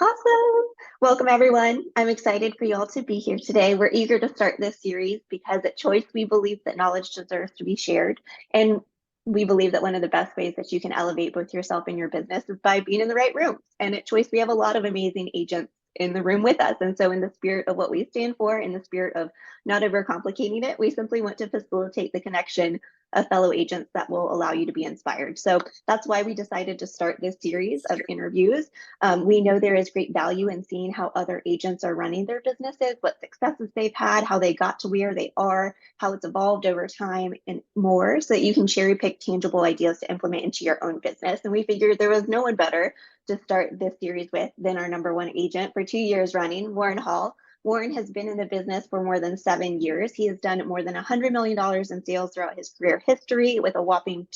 Awesome. Welcome, everyone. I'm excited for you all to be here today. We're eager to start this series because at Choice, we believe that knowledge deserves to be shared. And we believe that one of the best ways that you can elevate both yourself and your business is by being in the right room. And at Choice, we have a lot of amazing agents in the room with us. And so, in the spirit of what we stand for, in the spirit of not overcomplicating it, we simply want to facilitate the connection of fellow agents that will allow you to be inspired. So that's why we decided to start this series of interviews. We know there is great value in seeing how other agents are running their businesses, what successes they've had, how they got to where they are, how it's evolved over time, and more, so that you can cherry pick tangible ideas to implement into your own business. And we figured there was no one better to start this series with than our number one agent for 2 years running, Warren Hall. Warren has been in the business for more than 7 years. He has done more than $100 million in sales throughout his career history, with a whopping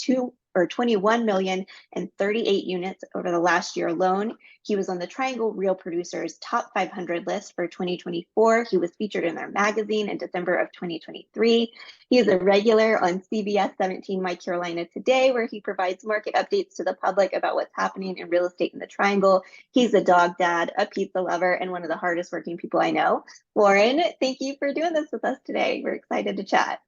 21 million and 38 units over the last year alone. He was on the Triangle Real Producers Top 500 list for 2024. He was featured in their magazine in December of 2023. He is a regular on CBS17 My Carolina Today, where he provides market updates to the public about what's happening in real estate in the Triangle. He's a dog dad, a pizza lover, and one of the hardest working people I know. Warren, thank you for doing this with us today. We're excited to chat.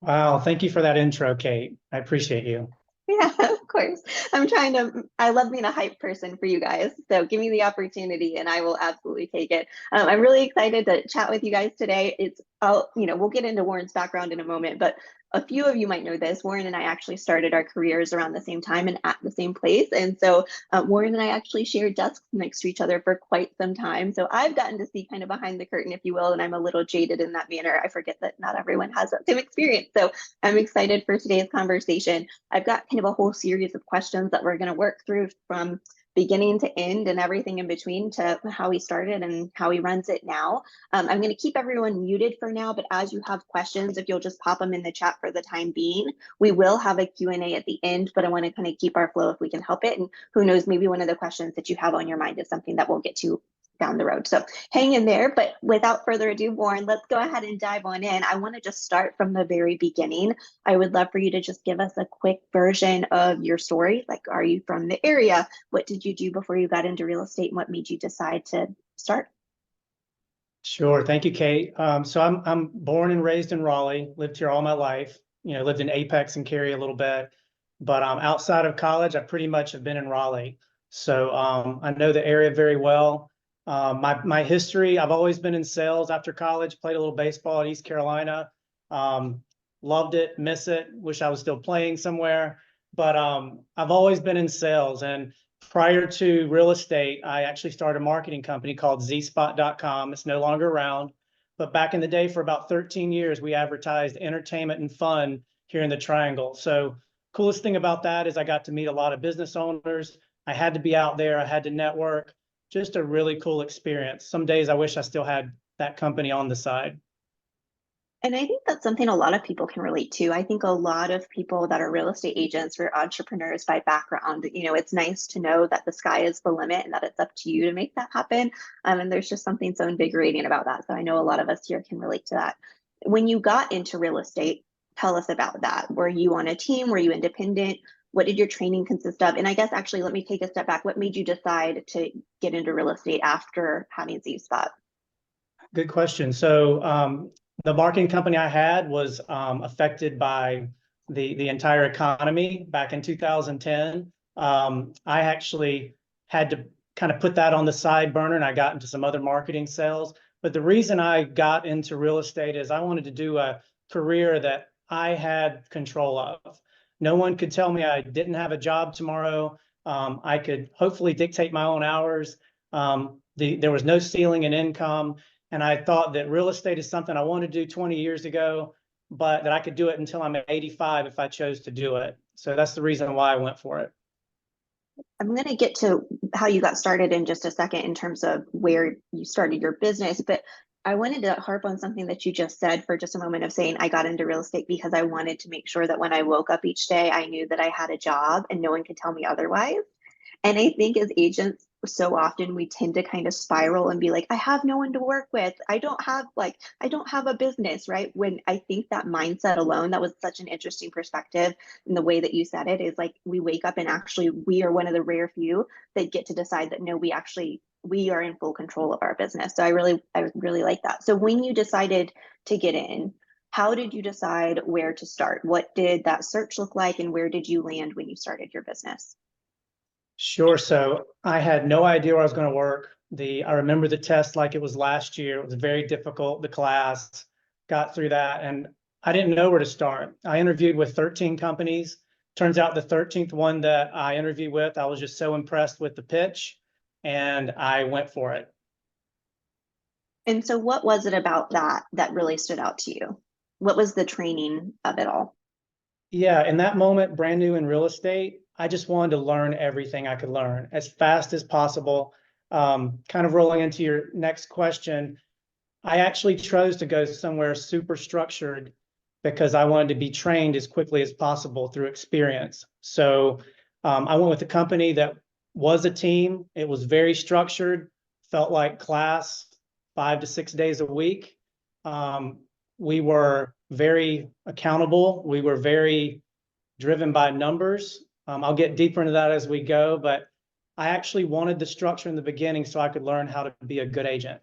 Wow, thank you for that intro, Kate. I appreciate you. Yeah, of course. I love being a hype person for you guys. So give me the opportunity and I will absolutely take it. I'm really excited to chat with you guys today. We'll get into Warren's background in a moment, but a few of you might know this. Warren and I actually started our careers around the same time and at the same place. And so Warren and I actually shared desks next to each other for quite some time. So I've gotten to see kind of behind the curtain, if you will, and I'm a little jaded in that manner. I forget that not everyone has that same experience. So I'm excited for today's conversation. I've got kind of a whole series of questions that we're going to work through from beginning to end and everything in between to how he started and how he runs it now. I'm going to keep everyone muted for now, but as you have questions, if you'll just pop them in the chat for the time being. We will have a Q&A at the end, but I want to kind of keep our flow if we can help it. And who knows, maybe one of the questions that you have on your mind is something that we'll get to down the road. So hang in there. But without further ado, Warren, let's go ahead and dive on in. I want to just start from the very beginning. I would love for you to just give us a quick version of your story. Like, are you from the area? What did you do before you got into real estate, and what made you decide to start? Sure. Thank you, Kate. So I'm born and raised in Raleigh, lived here all my life, lived in Apex and Cary a little bit, but outside of college, I pretty much have been in Raleigh. So I know the area very well. My history, I've always been in sales after college, played a little baseball at East Carolina. Loved it, miss it, wish I was still playing somewhere. But I've always been in sales. And prior to real estate, I actually started a marketing company called zspot.com. It's no longer around. But back in the day, for about 13 years, we advertised entertainment and fun here in the Triangle. So coolest thing about that is I got to meet a lot of business owners. I had to be out there. I had to network. Just a really cool experience. Some days I wish I still had that company on the side. And I think that's something a lot of people can relate to. I think a lot of people that are real estate agents or entrepreneurs by background, it's nice to know that the sky is the limit and that it's up to you to make that happen. And there's just something so invigorating about that. So I know a lot of us here can relate to that. When you got into real estate, tell us about that. Were you on a team? Were you independent? What did your training consist of? And I guess actually, let me take a step back. What made you decide to get into real estate after having ZSpot? Good question. So the marketing company I had was affected by the entire economy back in 2010. I actually had to kind of put that on the side burner, and I got into some other marketing sales. But the reason I got into real estate is I wanted to do a career that I had control of. No one could tell me I didn't have a job tomorrow. I could hopefully dictate my own hours. There was no ceiling in income. And I thought that real estate is something I wanted to do 20 years ago, but that I could do it until I'm 85 if I chose to do it. So that's the reason why I went for it. I'm going to get to how you got started in just a second in terms of where you started your business, but I wanted to harp on something that you just said for just a moment of saying I got into real estate because I wanted to make sure that when I woke up each day, I knew that I had a job and no one could tell me otherwise. And I think as agents, so often we tend to kind of spiral and be like, I have no one to work with. I don't have a business, right? When I think that mindset alone, that was such an interesting perspective. And the way that you said it is like we wake up and actually we are one of the rare few that get to decide that no, we are in full control of our business. So I really like that. So when you decided to get in, how did you decide where to start? What did that search look like, and where did you land when you started your business? Sure. So I had no idea where I was going to work. I remember the test like it was last year. It was very difficult, the class, got through that, and I didn't know where to start. I interviewed with 13 companies. Turns out the 13th one that I interviewed with, I was just so impressed with the pitch, and I went for it. And so, what was it about that that really stood out to you? What was the training of it all? Yeah, in that moment, brand new in real estate, I just wanted to learn everything I could learn as fast as possible. Kind of rolling into your next question, I actually chose to go somewhere super structured because I wanted to be trained as quickly as possible through experience. So I went with a company that was a team. It was very structured, felt like class 5 to 6 days a week. Um, we were very accountable. We were very driven by numbers. I'll get deeper into that as we go, but I actually wanted the structure in the beginning so I could learn how to be a good agent.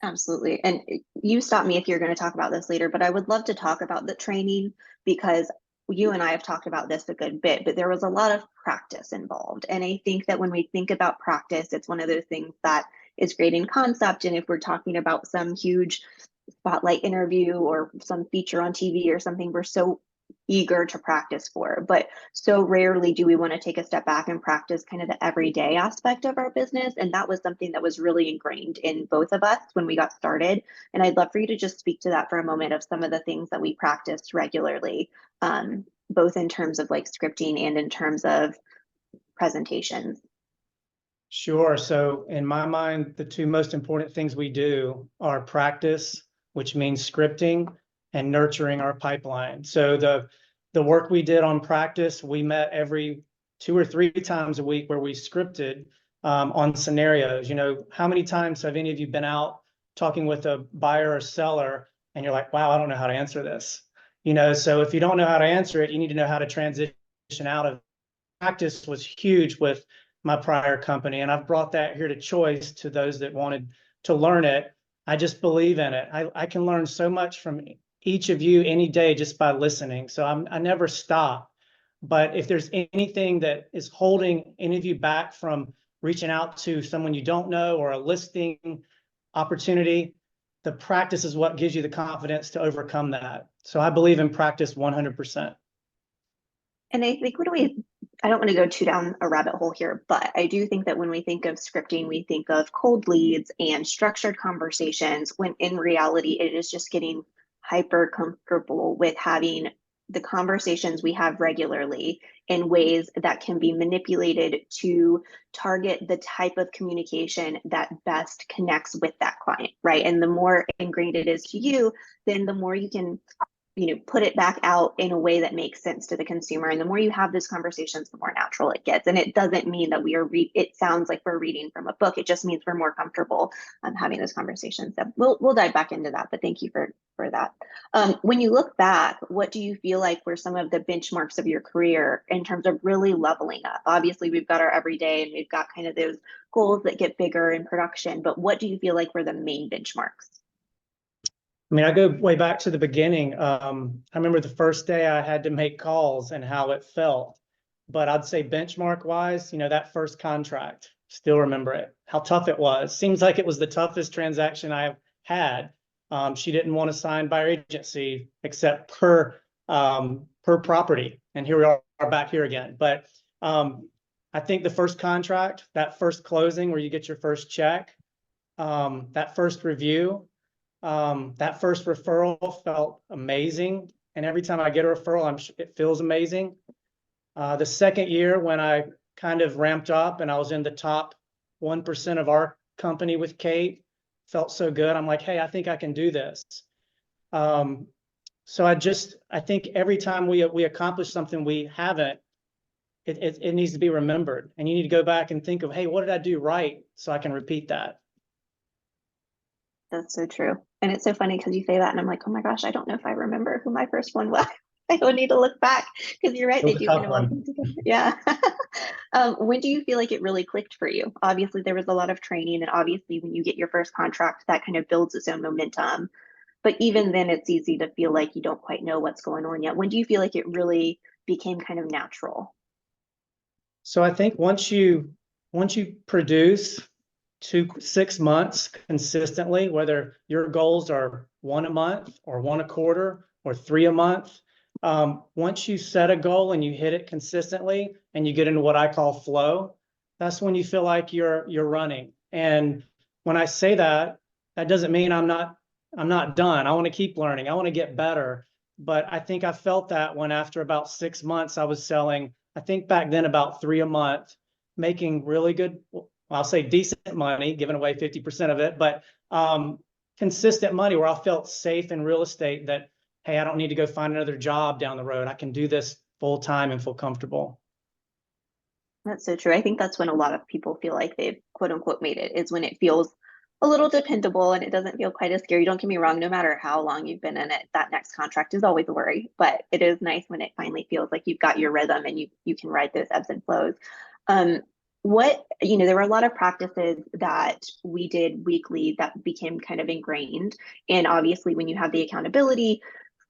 Absolutely. And you stop me if you're going to talk about this later, but I would love to talk about the training because you and I have talked about this a good bit, but there was a lot of practice involved. And I think that when we think about practice, it's one of those things that is great in concept. And if we're talking about some huge spotlight interview or some feature on TV or something, we're so eager to practice for. But so rarely do we want to take a step back and practice kind of the everyday aspect of our business. And that was something that was really ingrained in both of us when we got started. And I'd love for you to just speak to that for a moment of some of the things that we practiced regularly, both in terms of like scripting and in terms of presentations. Sure. So in my mind, the two most important things we do are practice, which means scripting, and nurturing our pipeline. So the work we did on practice, we met every 2 or 3 times a week where we scripted on scenarios. How many times have any of you been out talking with a buyer or seller and you're like, wow, I don't know how to answer this. So if you don't know how to answer it, you need to know how to transition out of. Practice was huge with my prior company, and I've brought that here to Choice to those that wanted to learn it. I just believe in it. I can learn so much from each of you any day just by listening. So I never stop. But if there's anything that is holding any of you back from reaching out to someone you don't know or a listing opportunity, the practice is what gives you the confidence to overcome that. So I believe in practice 100%. And I think I don't want to go too down a rabbit hole here, but I do think that when we think of scripting, we think of cold leads and structured conversations, when in reality, it is just getting hyper comfortable with having the conversations we have regularly in ways that can be manipulated to target the type of communication that best connects with that client, right? And the more ingrained it is to you, then the more you can put it back out in a way that makes sense to the consumer. And the more you have those conversations, the more natural it gets. And it doesn't mean that it sounds like we're reading from a book. It just means we're more comfortable having those conversations. So we'll dive back into that, but thank you for that. When you look back, what do you feel like were some of the benchmarks of your career in terms of really leveling up? Obviously, we've got our everyday and we've got kind of those goals that get bigger in production, but what do you feel like were the main benchmarks? I mean, I go way back to the beginning. I remember the first day I had to make calls and how it felt. But I'd say benchmark wise, that first contract, still remember it, how tough it was. Seems like it was the toughest transaction I've had. She didn't want to sign buyer agency except per property. And here we are back here again. But I think the first contract, that first closing where you get your first check, that first review, that first referral felt amazing. And every time I get a referral, it feels amazing. The second year when I kind of ramped up and I was in the top 1% of our company with Kate, felt so good. I'm like, hey, I think I can do this. So I think every time we accomplish something we haven't it needs to be remembered. And you need to go back and think of, hey, what did I do right so I can repeat that? That's so true. And it's so funny because you say that, and I'm like, oh my gosh, I don't know if I remember who my first one was. I would need to look back because you're right, It they was a do kind tough of all one. come together. Yeah. When do you feel like it really clicked for you? Obviously, there was a lot of training, and obviously, when you get your first contract, that kind of builds its own momentum. But even then, it's easy to feel like you don't quite know what's going on yet. When do you feel like it really became kind of natural? So I think once you produce 6 months consistently, whether your goals are one a month or one a quarter or three a month, once you set a goal and you hit it consistently and you get into what I call flow, that's when you feel like you're running. And when I say that, that doesn't mean I'm not done. I want to keep learning. I want to get better. But I think I felt that when after about 6 months, I was selling, I think back then about three a month, making really good, I'll say decent money, giving away 50% of it, but consistent money where I felt safe in real estate that, hey, I don't need to go find another job down the road. I can do this full time and feel comfortable. That's so true. I think that's when a lot of people feel like they've quote unquote made it, is when it feels a little dependable and it doesn't feel quite as scary. Don't get me wrong, no matter how long you've been in it, that next contract is always a worry. But it is nice when it finally feels like you've got your rhythm and you can ride those ebbs and flows. Um, there were a lot of practices that we did weekly that became kind of ingrained. And obviously, when you have the accountability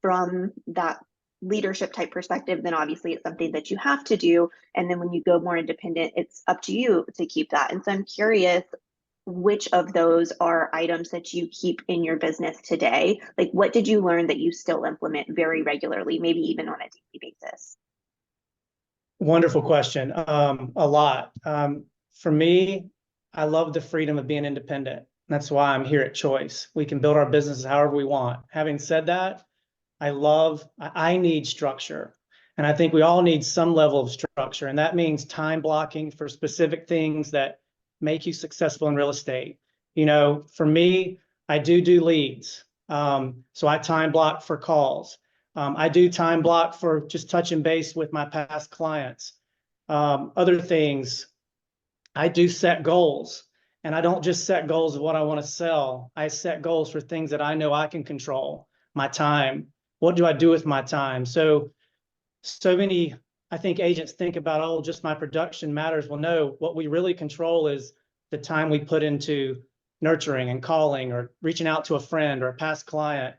from that leadership type perspective, then obviously it's something that you have to do. And then when you go more independent, it's up to you to keep that. And so I'm curious, which of those are items that you keep in your business today? Like, what did you learn that you still implement very regularly, maybe even on a daily basis? Wonderful question. A lot. For me, I love the freedom of being independent. That's why I'm here at Choice. We can build our businesses however we want. Having said that, I need structure. And I think we all need some level of structure. And that means time blocking for specific things that make you successful in real estate. For me, I do leads. So I time block for calls. I do time block for just touching base with my past clients. Other things, I do set goals. And I don't just set goals of what I want to sell. I set goals for things that I know I can control, my time. What do I do with my time? So many, I think agents think about, oh, just my production matters. Well, no, what we really control is the time we put into nurturing and calling or reaching out to a friend or a past client.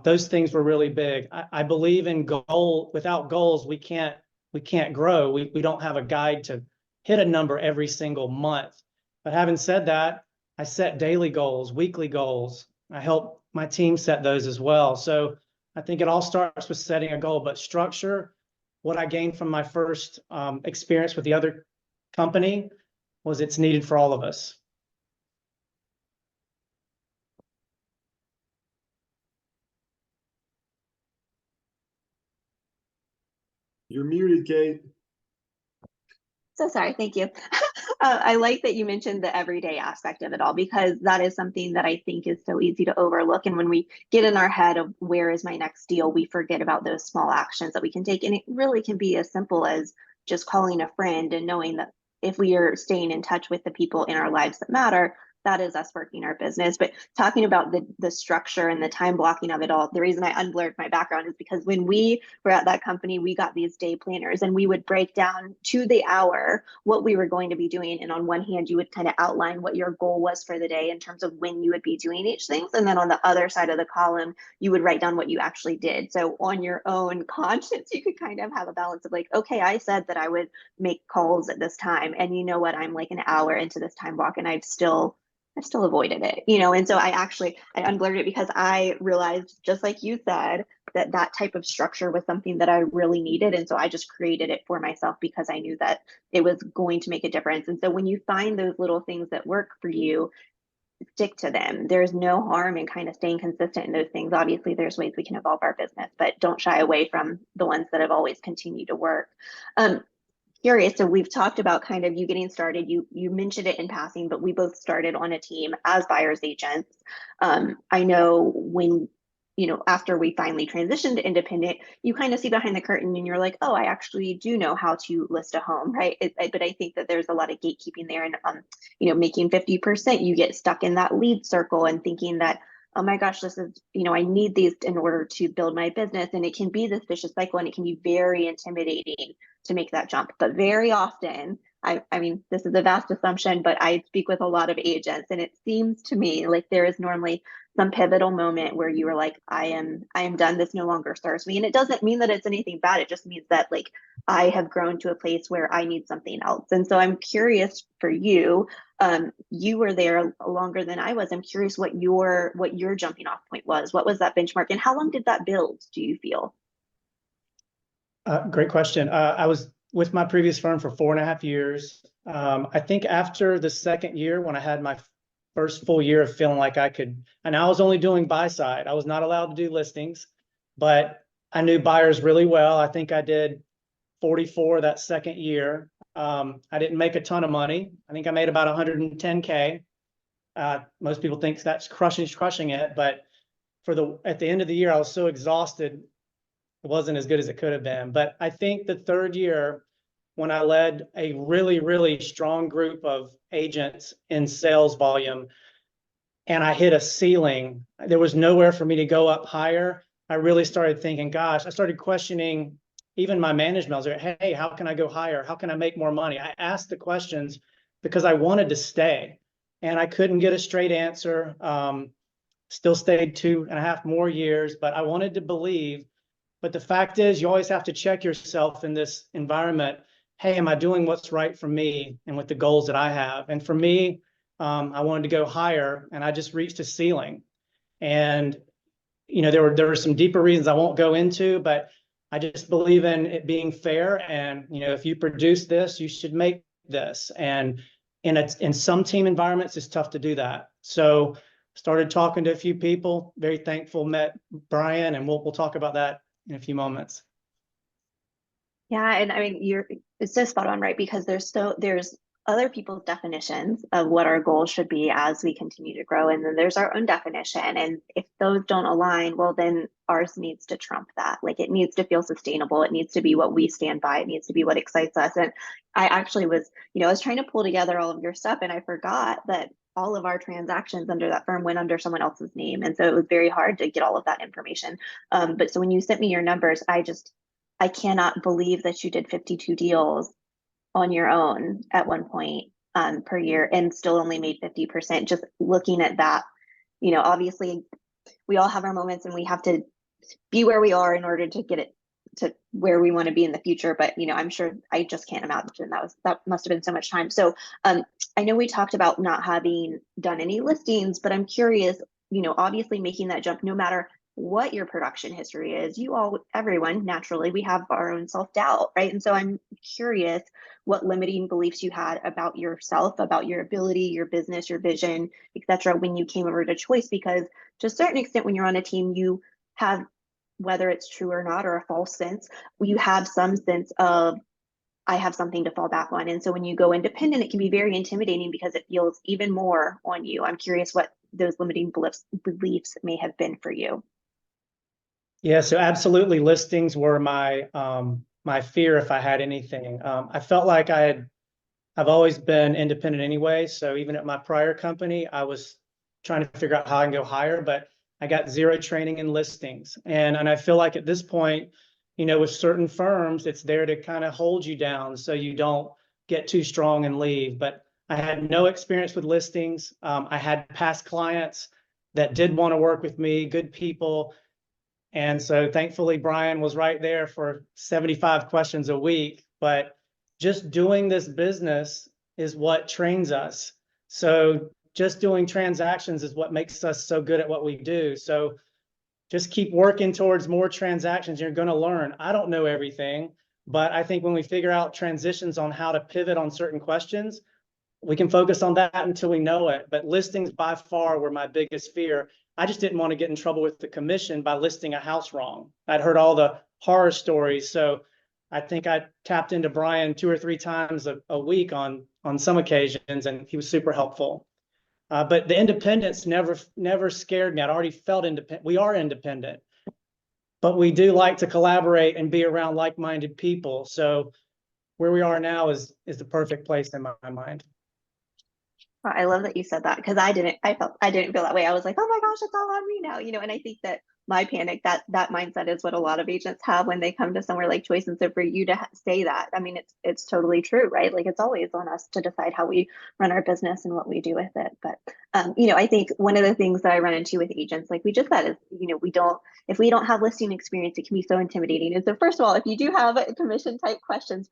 Those things were really big. I believe in goal. Without goals, we can't grow. We don't have a guide to hit a number every single month. But having said that, I set daily goals, weekly goals. I help my team set those as well. So I think it all starts with setting a goal, but structure. What I gained from my first experience with the other company was it's needed for all of us. You're muted, Kate. So sorry, thank you. I like that you mentioned the everyday aspect of it all because that is something that I think is so easy to overlook. And when we get in our head of where is my next deal, we forget about those small actions that we can take. And it really can be as simple as just calling a friend and knowing that if we are staying in touch with the people in our lives that matter, that is us working our business. But talking about the structure and the time blocking of it all, the reason I unblurred my background is because when we were at that company, we got these day planners and we would break down to the hour what we were going to be doing. And on one hand, you would kind of outline what your goal was for the day in terms of when you would be doing each thing. And then on the other side of the column, you would write down what you actually did. So on your own conscience, you could kind of have a balance of like, okay, I said that I would make calls at this time. And you know what? I'm like an hour into this time block and I've still avoided it, and so I unblurred it because I realized, just like you said, that type of structure was something that I really needed. And so I just created it for myself because I knew that it was going to make a difference. And so when you find those little things that work for you, stick to them. There's no harm in kind of staying consistent in those things. Obviously, there's ways we can evolve our business, but don't shy away from the ones that have always continued to work. Um, Curious. So we've talked about kind of you getting started. You mentioned it in passing, but we both started on a team as buyers agents. I know when after we finally transitioned to independent, you kind of see behind the curtain and you're like, oh, I actually do know how to list a home, right? But I think that there's a lot of gatekeeping there, and making 50%, you get stuck in that lead circle and thinking that, oh my gosh, this is, I need these in order to build my business. And it can be this vicious cycle, and it can be very intimidating to make that jump. But very often, I mean, this is a vast assumption, but I speak with a lot of agents, and it seems to me like there is normally some pivotal moment where you were like, I am done. This no longer serves me. And it doesn't mean that it's anything bad. It just means that like I have grown to a place where I need something else. And so I'm curious for you. You were there longer than I was. I'm curious what your jumping off point was. What was that benchmark, and how long did that build, do you feel? Great question. I was with my previous firm for 4.5 years. I think after the second year, when I had my first full year of feeling like I could, and I was only doing buy side. I was not allowed to do listings, but I knew buyers really well. I think I did 44 that second year. I didn't make a ton of money. I think I made about 110K. Most people think that's crushing it, but at the end of the year, I was so exhausted. It wasn't as good as it could have been. But I think the third year, when I led a really, really strong group of agents in sales volume, and I hit a ceiling, there was nowhere for me to go up higher. I really started thinking, gosh, I started questioning even my management. I was like, hey, how can I go higher? How can I make more money? I asked the questions because I wanted to stay, and I couldn't get a straight answer. Still stayed 2.5 more years, but I wanted to believe. But the fact is, you always have to check yourself in this environment. Hey, am I doing what's right for me and with the goals that I have? And for me, I wanted to go higher, and I just reached a ceiling. And there were some deeper reasons I won't go into, but I just believe in it being fair. And if you produce this, you should make this. And in some team environments, it's tough to do that. So started talking to a few people. Very thankful, met Brian, and we'll talk about that in a few moments. Yeah, and I mean, it's so spot on, right? Because there's other people's definitions of what our goals should be as we continue to grow, and then there's our own definition. And if those don't align, well, then ours needs to trump that. Like, it needs to feel sustainable. It needs to be what we stand by. It needs to be what excites us. And I actually was, I was trying to pull together all of your stuff, and I forgot that all of our transactions under that firm went under someone else's name, and so it was very hard to get all of that information. But so when you sent me your numbers, I cannot believe that you did 52 deals on your own at one point per year and still only made 50%. Just looking at that, obviously we all have our moments and we have to be where we are in order to get it to where we want to be in the future. But, I'm sure, I just can't imagine that must have been so much time. So I know we talked about not having done any listings, but I'm curious, obviously making that jump, no matter what your production history is, everyone, naturally, we have our own self-doubt, right? And so I'm curious what limiting beliefs you had about yourself, about your ability, your business, your vision, etc., when you came over to Choice. Because to a certain extent, when you're on a team, you have, whether it's true or not, or a false sense, you have some sense of, I have something to fall back on. And so when you go independent, it can be very intimidating because it feels even more on you. I'm curious what those limiting beliefs may have been for you. Yeah, so absolutely, listings were my my fear if I had anything. I felt like I've always been independent anyway. So even at my prior company, I was trying to figure out how I can go higher, but I got zero training in listings. And I feel like at this point, with certain firms, it's there to kind of hold you down so you don't get too strong and leave. But I had no experience with listings. I had past clients that did want to work with me, good people. And so thankfully, Brian was right there for 75 questions a week. But just doing this business is what trains us. So just doing transactions is what makes us so good at what we do. So just keep working towards more transactions. You're going to learn. I don't know everything, but I think when we figure out transitions on how to pivot on certain questions, we can focus on that until we know it. But listings by far were my biggest fear. I just didn't want to get in trouble with the commission by listing a house wrong. I'd heard all the horror stories. So I think I tapped into Brian 2 or 3 times a week on some occasions, and he was super helpful. But the independence never scared me. I'd already felt independent. We are independent, but we do like to collaborate and be around like-minded people. So where we are now is the perfect place in my mind. I love that you said that because I didn't feel that way. I was like, oh my gosh, it's all on me now, and I think that my panic, that mindset is what a lot of agents have when they come to somewhere like Choice. And so for you to say that, I mean, it's totally true, right? Like it's always on us to decide how we run our business and what we do with it. But I think one of the things that I run into with agents, like we just said, is if we don't have listing experience, it can be so intimidating. And so first of all, if you do have commission type questions,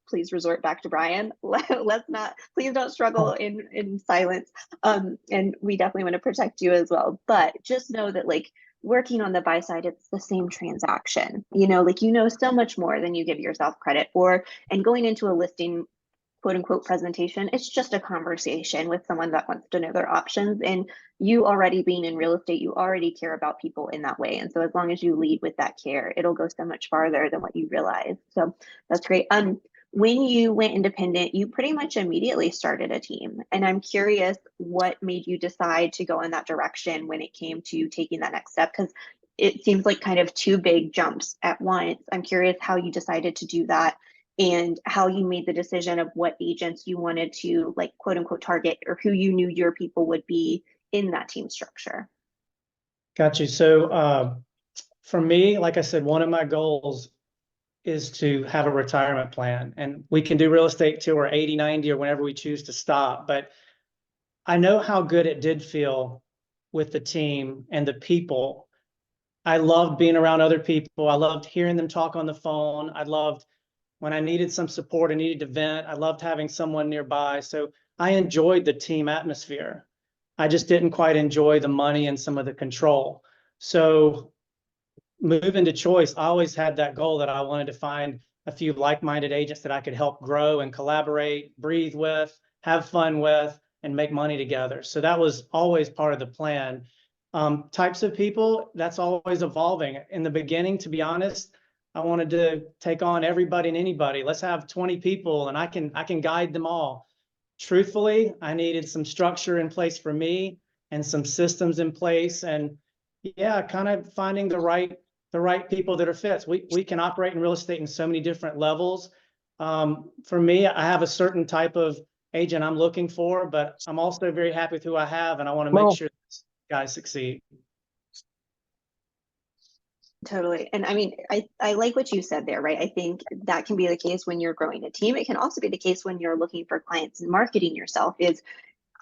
please resort back to Brian. Please don't struggle in silence. And we definitely want to protect you as well. But just know that like working on the buy side, it's the same transaction, so much more than you give yourself credit for. And going into a listing quote unquote presentation, it's just a conversation with someone that wants to know their options. And you already being in real estate, you already care about people in that way. And so as long as you lead with that care, it'll go so much farther than what you realize. So that's great. When you went independent, you pretty much immediately started a team. And I'm curious what made you decide to go in that direction when it came to taking that next step, because it seems like kind of two big jumps at once. I'm curious how you decided to do that and how you made the decision of what agents you wanted to like quote unquote target, or who you knew your people would be in that team structure. Got you. So for me, like I said, one of my goals is to have a retirement plan, and we can do real estate till we're 80, 90, or whenever we choose to stop. But I know how good it did feel with the team and the people. I loved being around other people. I loved hearing them talk on the phone. I loved when I needed some support, I needed to vent. I loved having someone nearby. So I enjoyed the team atmosphere. I just didn't quite enjoy the money and some of the control. So moving to Choice, I always had that goal that I wanted to find a few like-minded agents that I could help grow and collaborate, breathe with, have fun with, and make money together. So that was always part of the plan. Types of people, that's always evolving. In the beginning, to be honest, I wanted to take on everybody and anybody. Let's have 20 people and I can guide them all. Truthfully, I needed some structure in place for me and some systems in place, and yeah, kind of finding the right people that are fits. We can operate in real estate in so many different levels. For me, I have a certain type of agent I'm looking for, but I'm also very happy with who I have, and I want to make sure this guys succeed. Totally. And I mean, I like what you said there, right? I think that can be the case when you're growing a team. It can also be the case when you're looking for clients and marketing yourself is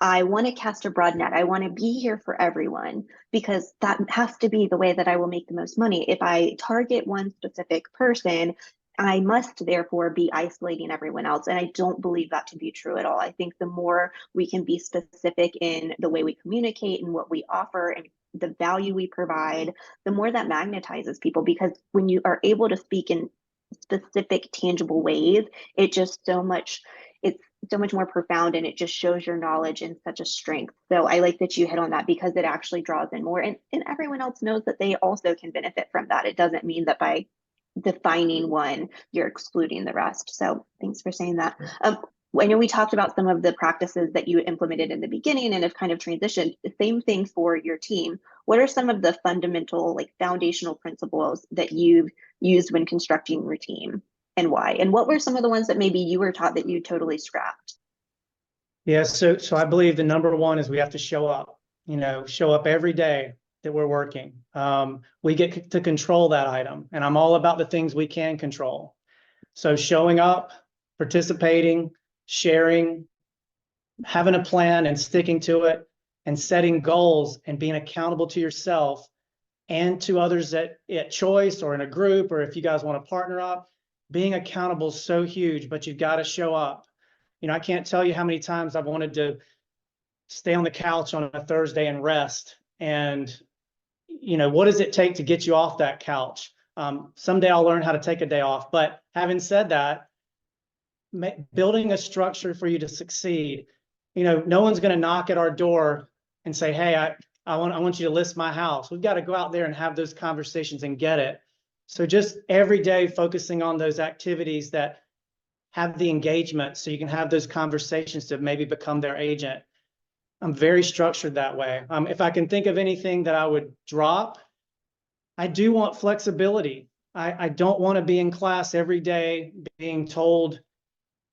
I want to cast a broad net. I want to be here for everyone because that has to be the way that I will make the most money. If I target one specific person, I must therefore be isolating everyone else. And I don't believe that to be true at all. I think the more we can be specific in the way we communicate and what we offer and the value we provide, the more that magnetizes people. Because when you are able to speak in specific, tangible ways, it's so much more profound, and it just shows your knowledge and such a strength. So I like that you hit on that because it actually draws in more, and everyone else knows that they also can benefit from that. It doesn't mean that by defining one, you're excluding the rest. So thanks for saying that. I know we talked about some of the practices that you implemented in the beginning and have kind of transitioned. The same thing for your team. What are some of the fundamental, like foundational principles that you've used when constructing your team, and why? And what were some of the ones that maybe you were taught that you totally scrapped? Yeah, so I believe the number one is we have to show up, show up every day that we're working. We get to control that item, and I'm all about the things we can control. So showing up, participating, sharing, having a plan and sticking to it, and setting goals and being accountable to yourself and to others at Choice or in a group, or if you guys want to partner up. Being accountable is so huge, but you've got to show up. I can't tell you how many times I've wanted to stay on the couch on a Thursday and rest. And, what does it take to get you off that couch? Someday I'll learn how to take a day off. But having said that, building a structure for you to succeed, no one's going to knock at our door and say, hey, I want you to list my house. We've got to go out there and have those conversations and get it. So just every day focusing on those activities that have the engagement so you can have those conversations to maybe become their agent. I'm very structured that way. If I can think of anything that I would drop, I do want flexibility. I don't want to be in class every day being told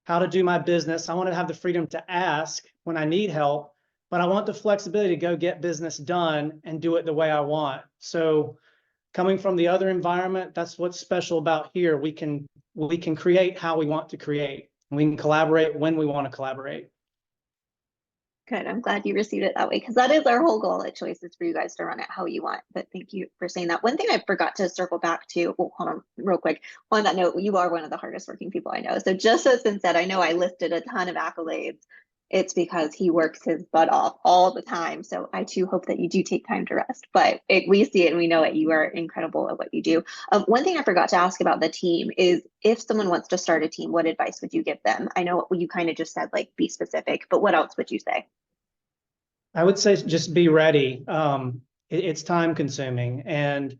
how to do my business. I want to have the freedom to ask when I need help, but I want the flexibility to go get business done and do it the way I want. So coming from the other environment, that's what's special about here. We can create how we want to create. We can collaborate when we want to collaborate. Good. I'm glad you received it that way because that is our whole goal at Choice, is for you guys to run it how you want. But thank you for saying that. One thing I forgot to circle back to, well, hold on real quick. On that note, you are one of the hardest working people I know. So just so it's been said, I know I listed a ton of accolades. It's because he works his butt off all the time. So I too hope that you do take time to rest. But we see it and we know it. You are incredible at what you do. One thing I forgot to ask about the team is, if someone wants to start a team, what advice would you give them? I know you kind of just said, like, be specific, but what else would you say? I would say just be ready. It's time consuming, and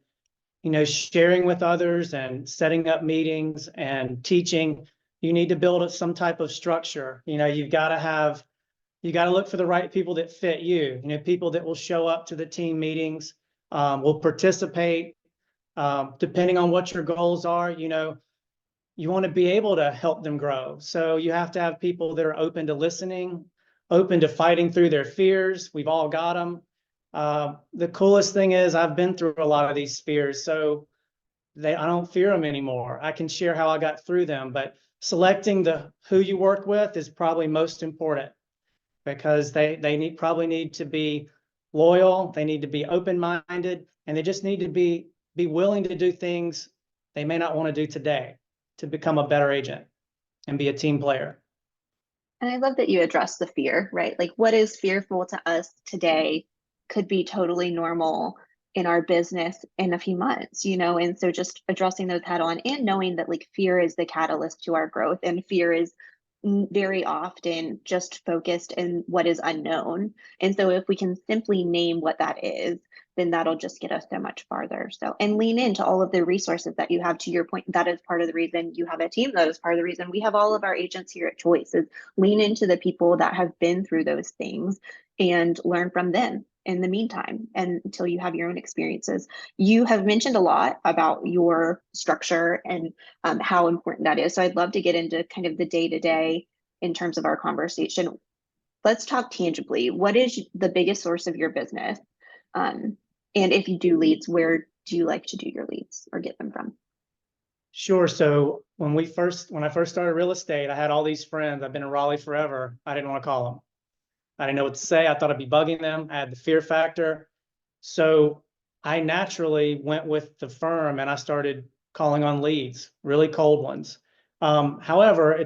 sharing with others and setting up meetings and teaching. You need to build some type of structure. You got to look for the right people that fit you. People that will show up to the team meetings, will participate, depending on what your goals are. You want to be able to help them grow. So you have to have people that are open to listening, open to fighting through their fears. We've all got them. The coolest thing is I've been through a lot of these fears, so I don't fear them anymore. I can share how I got through them, but selecting who you work with is probably most important, because they probably need to be loyal, they need to be open-minded, and they just need to be willing to do things they may not want to do today to become a better agent and be a team player. And I love that you address the fear, right? Like, what is fearful to us today could be totally normal in our business in a few months, And so just addressing those head on and knowing that, like, fear is the catalyst to our growth, and fear is very often just focused in what is unknown. And so if we can simply name what that is, then that'll just get us so much farther. So, and lean into all of the resources that you have. To your point, that is part of the reason you have a team. That is part of the reason we have all of our agents here at Choice, is lean into the people that have been through those things and learn from them in the meantime, and until you have your own experiences. You have mentioned a lot about your structure and how important that is. So I'd love to get into kind of the day-to-day in terms of our conversation. Let's talk tangibly. What is the biggest source of your business? And if you do leads, where do you like to do your leads or get them from? Sure. So when I first started real estate, I had all these friends. I've been in Raleigh forever. I didn't want to call them. I didn't know what to say. I thought I'd be bugging them. I had the fear factor. So I naturally went with the firm and I started calling on leads, really cold ones. However,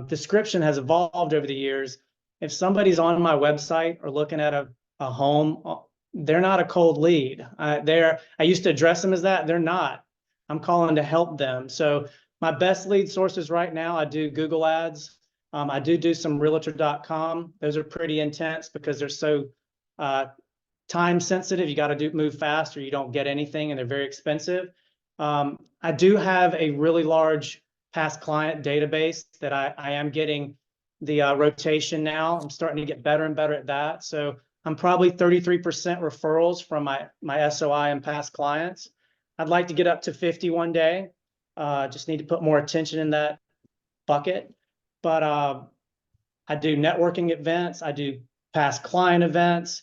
description has evolved over the years. If somebody's on my website or looking at a home, they're not a cold lead. I used to address them as that. They're not. I'm calling to help them. So my best lead sources right now, I do Google ads. I do some realtor.com. Those are pretty intense because they're so time sensitive. You got to move fast or you don't get anything, and they're very expensive. I do have a really large past client database that I am getting the rotation now. I'm starting to get better and better at that. So I'm probably 33% referrals from my SOI and past clients. I'd like to get up to 50 one day. Just need to put more attention in that bucket. But I do networking events. I do past client events.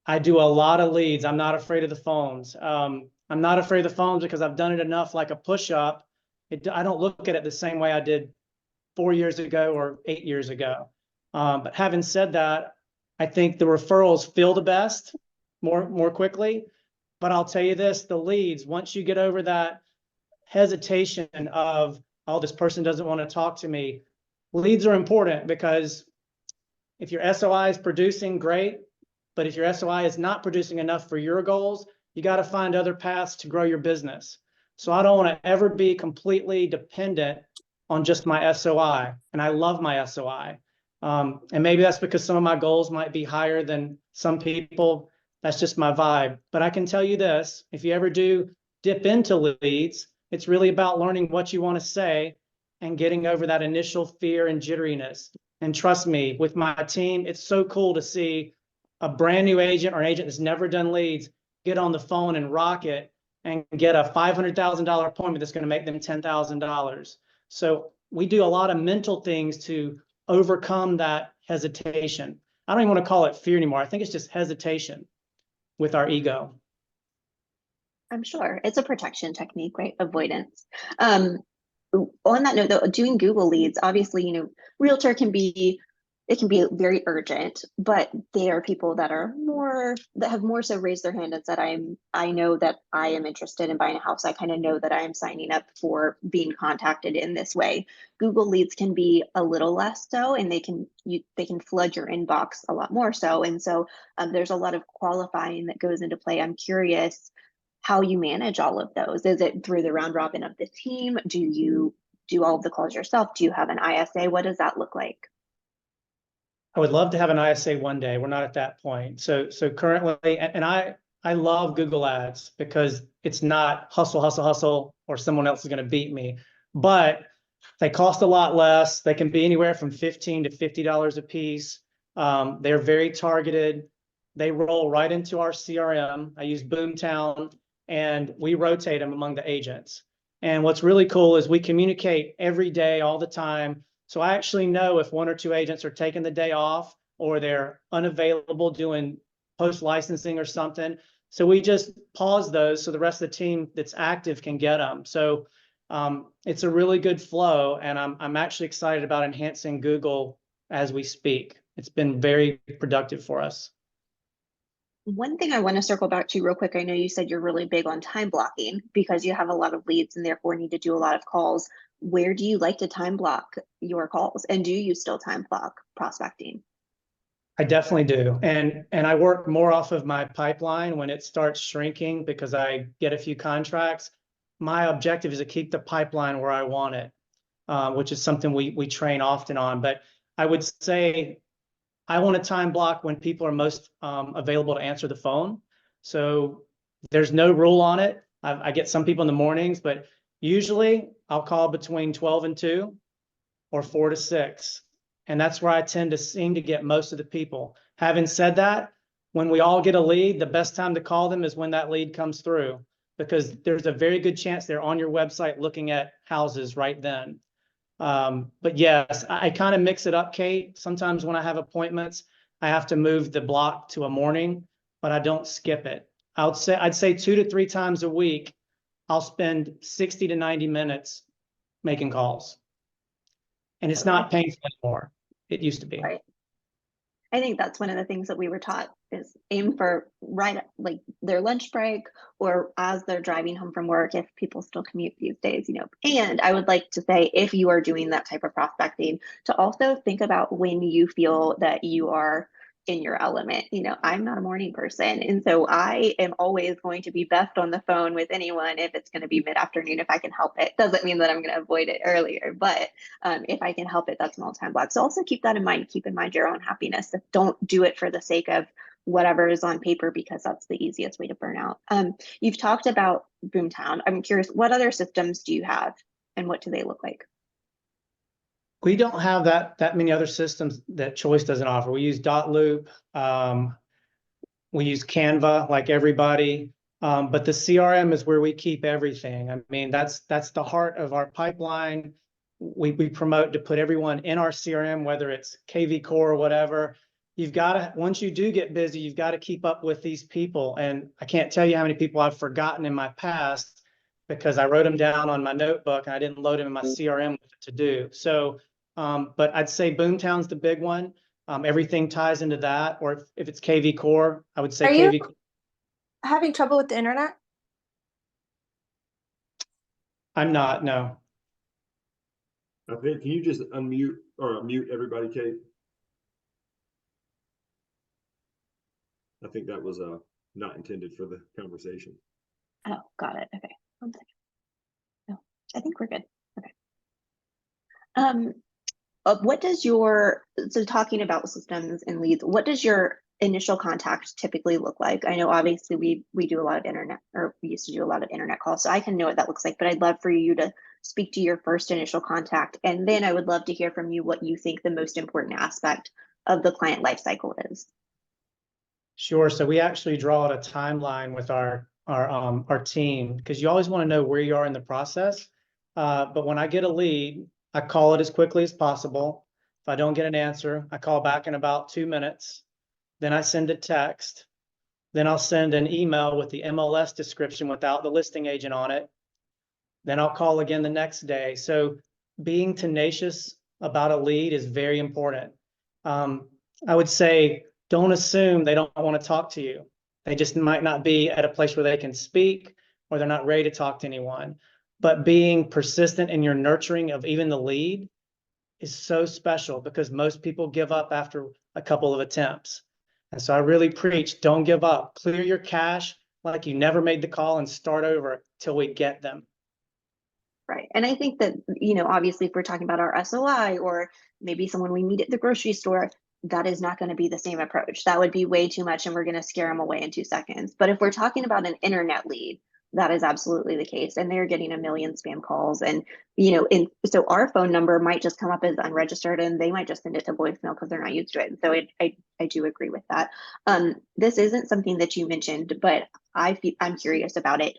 I do a lot of leads. I'm not afraid of the phones. I'm not afraid of the phones because I've done it enough, like a push-up. I don't look at it the same way I did 4 years ago or 8 years ago. But having said that, I think the referrals feel the best more quickly. But I'll tell you this, the leads, once you get over that hesitation of, oh, this person doesn't want to talk to me, leads are important, because if your SOI is producing, great. But if your SOI is not producing enough for your goals, you got to find other paths to grow your business. So I don't want to ever be completely dependent on just my SOI. And I love my SOI. And maybe that's because some of my goals might be higher than some people. That's just my vibe. But I can tell you this, if you ever do dip into leads, it's really about learning what you want to say and getting over that initial fear and jitteriness. And trust me, with my team, it's so cool to see a brand new agent or an agent that's never done leads get on the phone and rock it and get a $500,000 appointment that's going to make them $10,000. So we do a lot of mental things to overcome that hesitation. I don't even want to call it fear anymore. I think it's just hesitation with our ego. I'm sure it's a protection technique, right? Avoidance. On that note, though, doing Google Leads, obviously, realtor can be, it can be very urgent, but there are people that have more so raised their hand and said, I know that I am interested in buying a house. I kind of know that I am signing up for being contacted in this way. Google Leads can be a little less so, and they can flood your inbox a lot more so. And so there's a lot of qualifying that goes into play. I'm curious how you manage all of those. Is it through the round robin of the team? Do you do all of the calls yourself? Do you have an ISA? What does that look like? I would love to have an ISA one day. We're not at that point. So currently, and I love Google Ads because it's not hustle, hustle, hustle, or someone else is going to beat me. But they cost a lot less. They can be anywhere from $15 to $50 a piece. They're very targeted. They roll right into our CRM. I use Boomtown, and we rotate them among the agents. And what's really cool is we communicate every day, all the time. So I actually know if one or two agents are taking the day off or they're unavailable doing post licensing or something. So we just pause those so the rest of the team that's active can get them. So it's a really good flow, and I'm actually excited about enhancing Google as we speak. It's been very productive for us. One thing I want to circle back to real quick, I know you said you're really big on time blocking because you have a lot of leads and therefore need to do a lot of calls. Where do you like to time block your calls? And do you still time block prospecting? I definitely do. And I work more off of my pipeline when it starts shrinking because I get a few contracts. My objective is to keep the pipeline where I want it, which is something we train often on. But I would say I want to time block when people are most available to answer the phone. So there's no rule on it. I get some people in the mornings, but usually I'll call between 12 and 2 or 4 to 6. And that's where I tend to seem to get most of the people. Having said that, when we all get a lead, the best time to call them is when that lead comes through, because there's a very good chance they're on your website looking at houses right then. But yes, I kind of mix it up, Kate. Sometimes when I have appointments, I have to move the block to a morning, but I don't skip it. I'd say 2 to 3 times a week, I'll spend 60 to 90 minutes making calls. And it's not painful anymore. It used to be. Right. I think that's one of the things that we were taught is aim for right like their lunch break or as they're driving home from work, if people still commute these days, And I would like to say, if you are doing that type of prospecting, to also think about when you feel that you are in your element. I'm not a morning person. And so I am always going to be best on the phone with anyone if it's going to be mid-afternoon, if I can help it. Doesn't mean that I'm going to avoid it earlier, but if I can help it, that's an all-time block. So also keep that in mind. Keep in mind your own happiness. Don't do it for the sake of whatever is on paper, because that's the easiest way to burn out. You've talked about Boomtown. I'm curious, what other systems do you have and what do they look like? We don't have that many other systems that Choice doesn't offer. We use Dotloop. We use Canva like everybody. But the CRM is where we keep everything. I mean, that's the heart of our pipeline. We promote to put everyone in our CRM, whether it's KV Core or whatever. You've got to, once you do get busy, you've got to keep up with these people. And I can't tell you how many people I've forgotten in my past because I wrote them down on my notebook and I didn't load them in my CRM to do. So, but I'd say Boomtown's the big one. Everything ties into that. Or if it's KV Core, I would say KV Core. Having trouble with the internet? I'm not, no. I think, can you just unmute or mute everybody, Kate? I think that was not intended for the conversation. Oh, got it. Okay. 1 second. No, I think we're good. Okay. What does so talking about systems and leads, what does your initial contact typically look like? I know obviously we do a lot of internet, or we used to do a lot of internet calls, so I can know what that looks like, but I'd love for you to speak to your first initial contact. And then I would love to hear from you what you think the most important aspect of the client lifecycle is. Sure. So we actually draw out a timeline with our team, because you always want to know where you are in the process. But when I get a lead, I call it as quickly as possible. If I don't get an answer, I call back in about 2 minutes. Then I send a text. Then I'll send an email with the MLS description without the listing agent on it. Then I'll call again the next day. So being tenacious about a lead is very important. I would say don't assume they don't want to talk to you. They just might not be at a place where they can speak, or they're not ready to talk to anyone. But being persistent in your nurturing of even the lead is so special, because most people give up after a couple of attempts. And so I really preach, don't give up. Clear your cache like you never made the call and start over till we get them. Right. And I think that, obviously, if we're talking about our SOI or maybe someone we meet at the grocery store, that is not going to be the same approach. That would be way too much and we're going to scare them away in 2 seconds. But if we're talking about an internet lead, that is absolutely the case. And they're getting a million spam calls. And, so our phone number might just come up as unregistered and they might just send it to voicemail because they're not used to it. And so I do agree with that. This isn't something that you mentioned, but I'm curious about it,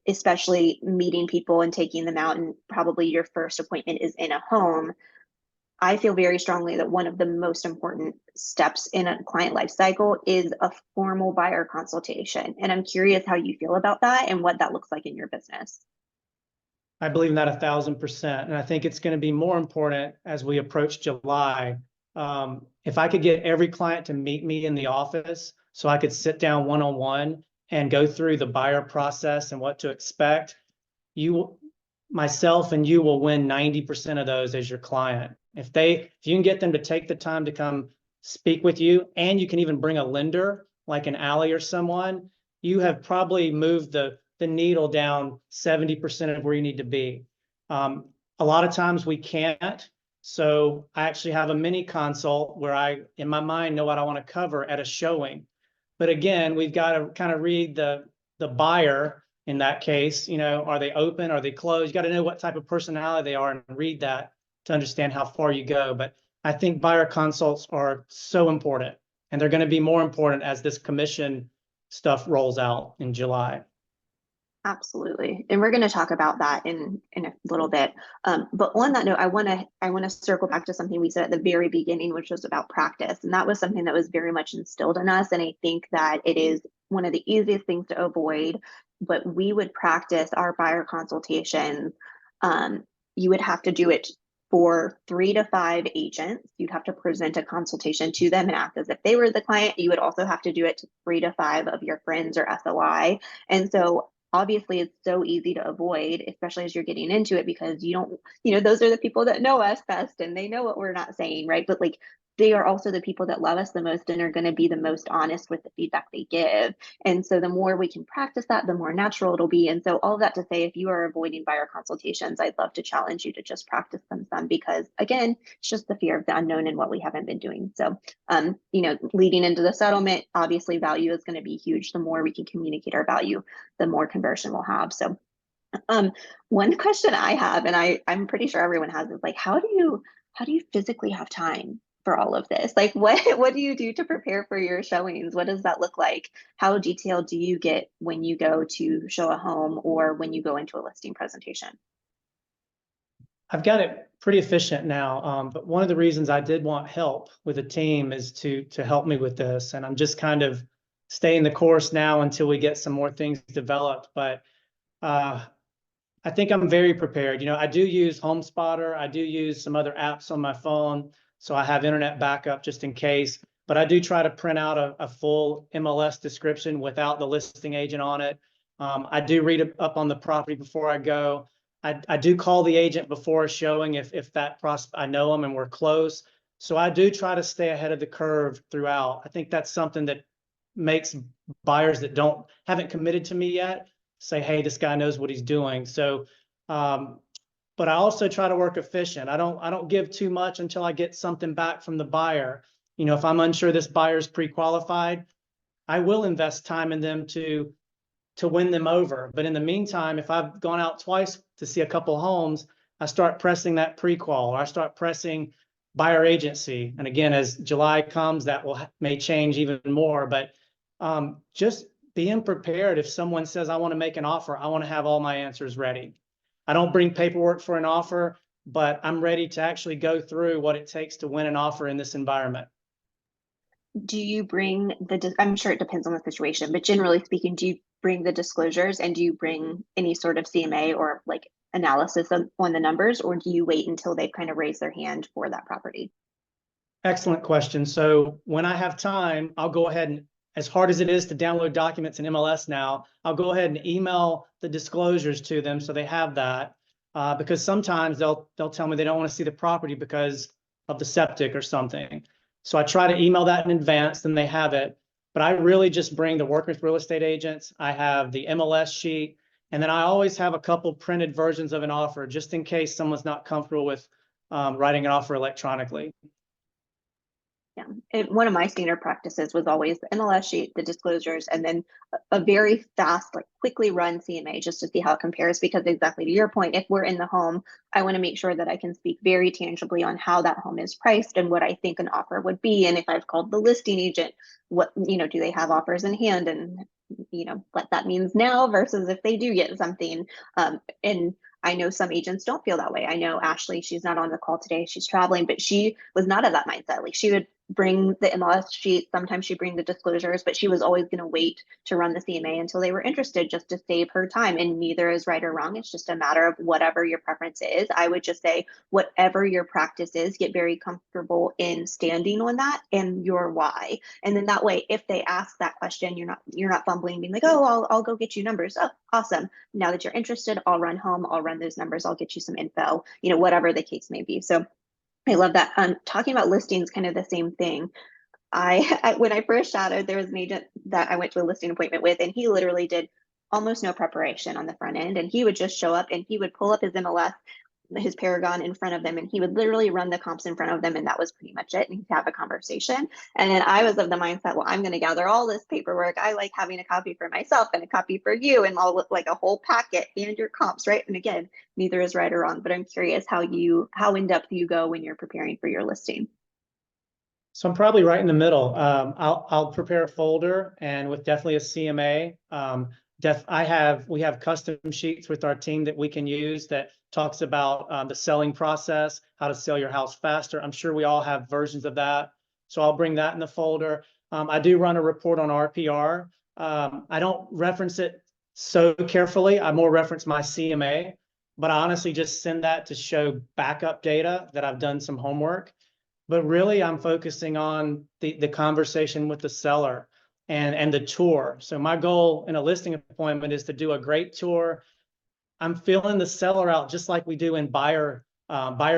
especially meeting people and taking them out, and probably your first appointment is in a home. I feel very strongly that one of the most important steps in a client life cycle is a formal buyer consultation. And I'm curious how you feel about that and what that looks like in your business. I believe in that 1,000%. And I think it's going to be more important as we approach July. If I could get every client to meet me in the office so I could sit down one-on-one and go through the buyer process and what to expect, myself and you will win 90% of those as your client. If you can get them to take the time to come speak with you, and you can even bring a lender like an Ally or someone, you have probably moved the needle down 70% of where you need to be. A lot of times we can't. So I actually have a mini consult where I, in my mind, know what I want to cover at a showing. But again, we've got to kind of read the buyer in that case. Are they open? Are they closed? You got to know what type of personality they are and read that to understand how far you go. But I think buyer consults are so important, and they're going to be more important as this commission stuff rolls out in July. Absolutely. And we're going to talk about that in a little bit. But on that note, I want to circle back to something we said at the very beginning, which was about practice. And that was something that was very much instilled in us. And I think that it is one of the easiest things to avoid, but we would practice our buyer consultations. You would have to do it for 3 to 5 agents. You'd have to present a consultation to them and act as if they were the client. You would also have to do it to 3 to 5 of your friends or SOI. And so obviously it's so easy to avoid, especially as you're getting into it, because you don't, those are the people that know us best and they know what we're not saying, right? But like, they are also the people that love us the most and are going to be the most honest with the feedback they give. And so the more we can practice that, the more natural it'll be. And so all of that to say, if you are avoiding buyer consultations, I'd love to challenge you to just practice them some, because again, it's just the fear of the unknown and what we haven't been doing. So, leading into the settlement, obviously value is going to be huge. The more we can communicate our value, the more conversion we'll have. So one question I have, and I'm pretty sure everyone has, is like, how do you physically have time for all of this? Like, what do you do to prepare for your showings? What does that look like? How detailed do you get when you go to show a home or when you go into a listing presentation? I've got it pretty efficient now, but one of the reasons I did want help with a team is to help me with this, and I'm just kind of staying the course now until we get some more things developed. But I think I'm very prepared. I do use HomeSpotter. I do use some other apps on my phone, so I have internet backup just in case. But I do try to print out a full MLS description without the listing agent on it. I do read up on the property before I go. I do call the agent before a showing if that prospect, I know them and we're close. So I do try to stay ahead of the curve throughout. I think that's something that makes buyers that haven't committed to me yet say, hey, this guy knows what he's doing. So, but I also try to work efficient. I don't give too much until I get something back from the buyer. If I'm unsure this buyer's pre-qualified, I will invest time in them to win them over. But in the meantime, if I've gone out twice to see a couple homes, I start pressing that pre-qual, or I start pressing buyer agency. And again, as July comes, that may change even more, but just being prepared. If someone says, I want to make an offer, I want to have all my answers ready. I don't bring paperwork for an offer, but I'm ready to actually go through what it takes to win an offer in this environment. Do you bring I'm sure it depends on the situation, but generally speaking, do you bring the disclosures and do you bring any sort of CMA or like analysis on the numbers, or do you wait until they've kind of raised their hand for that property? Excellent question. So when I have time, I'll go ahead and, as hard as it is to download documents in MLS now, I'll go ahead and email the disclosures to them so they have that. Because sometimes they'll tell me they don't want to see the property because of the septic or something. So I try to email that in advance, then they have it. But I really just bring the work with real estate agents. I have the MLS sheet, and then I always have a couple printed versions of an offer just in case someone's not comfortable with writing an offer electronically. Yeah, one of my standard practices was always the MLS sheet, the disclosures, and then a very fast, like quickly run CMA just to see how it compares. Because exactly to your point, if we're in the home, I want to make sure that I can speak very tangibly on how that home is priced and what I think an offer would be. And if I've called the listing agent, what, do they have offers in hand, and what that means now versus if they do get something. And I know some agents don't feel that way. I know Ashley, she's not on the call today, she's traveling, but she was not of that mindset. Like, she would bring the MLS sheet, sometimes she'd bring the disclosures, but she was always going to wait to run the CMA until they were interested, just to save her time. And neither is right or wrong. It's just a matter of whatever your preference is. I would just say, whatever your practice is, get very comfortable in standing on that and your why. And then that way, if they ask that question, you're not fumbling, being like, oh, I'll go get you numbers. Oh, awesome. Now that you're interested, I'll run home, I'll run those numbers, I'll get you some info, whatever the case may be. So I love that. Talking about listings, kind of the same thing. I when I first shadowed, there was an agent that I went to a listing appointment with, and he literally did almost no preparation on the front end. And he would just show up and he would pull up his MLS, his Paragon in front of them, and he would literally run the comps in front of them, and that was pretty much it. And he'd have a conversation. And then I was of the mindset, well, I'm going to gather all this paperwork. I like having a copy for myself and a copy for you, and all like a whole packet and your comps, right? And again, neither is right or wrong, but I'm curious how in depth you go when you're preparing for your listing. So I'm probably right in the middle. I'll prepare a folder, and with definitely a CMA. We have custom sheets with our team that we can use that talks about the selling process, how to sell your house faster. I'm sure we all have versions of that. So I'll bring that in the folder. I do run a report on RPR. I don't reference it so carefully. I more reference my CMA, but I honestly just send that to show backup data that I've done some homework. But really, I'm focusing on the conversation with the seller and the tour. So my goal in a listing appointment is to do a great tour. I'm feeling the seller out just like we do in buyer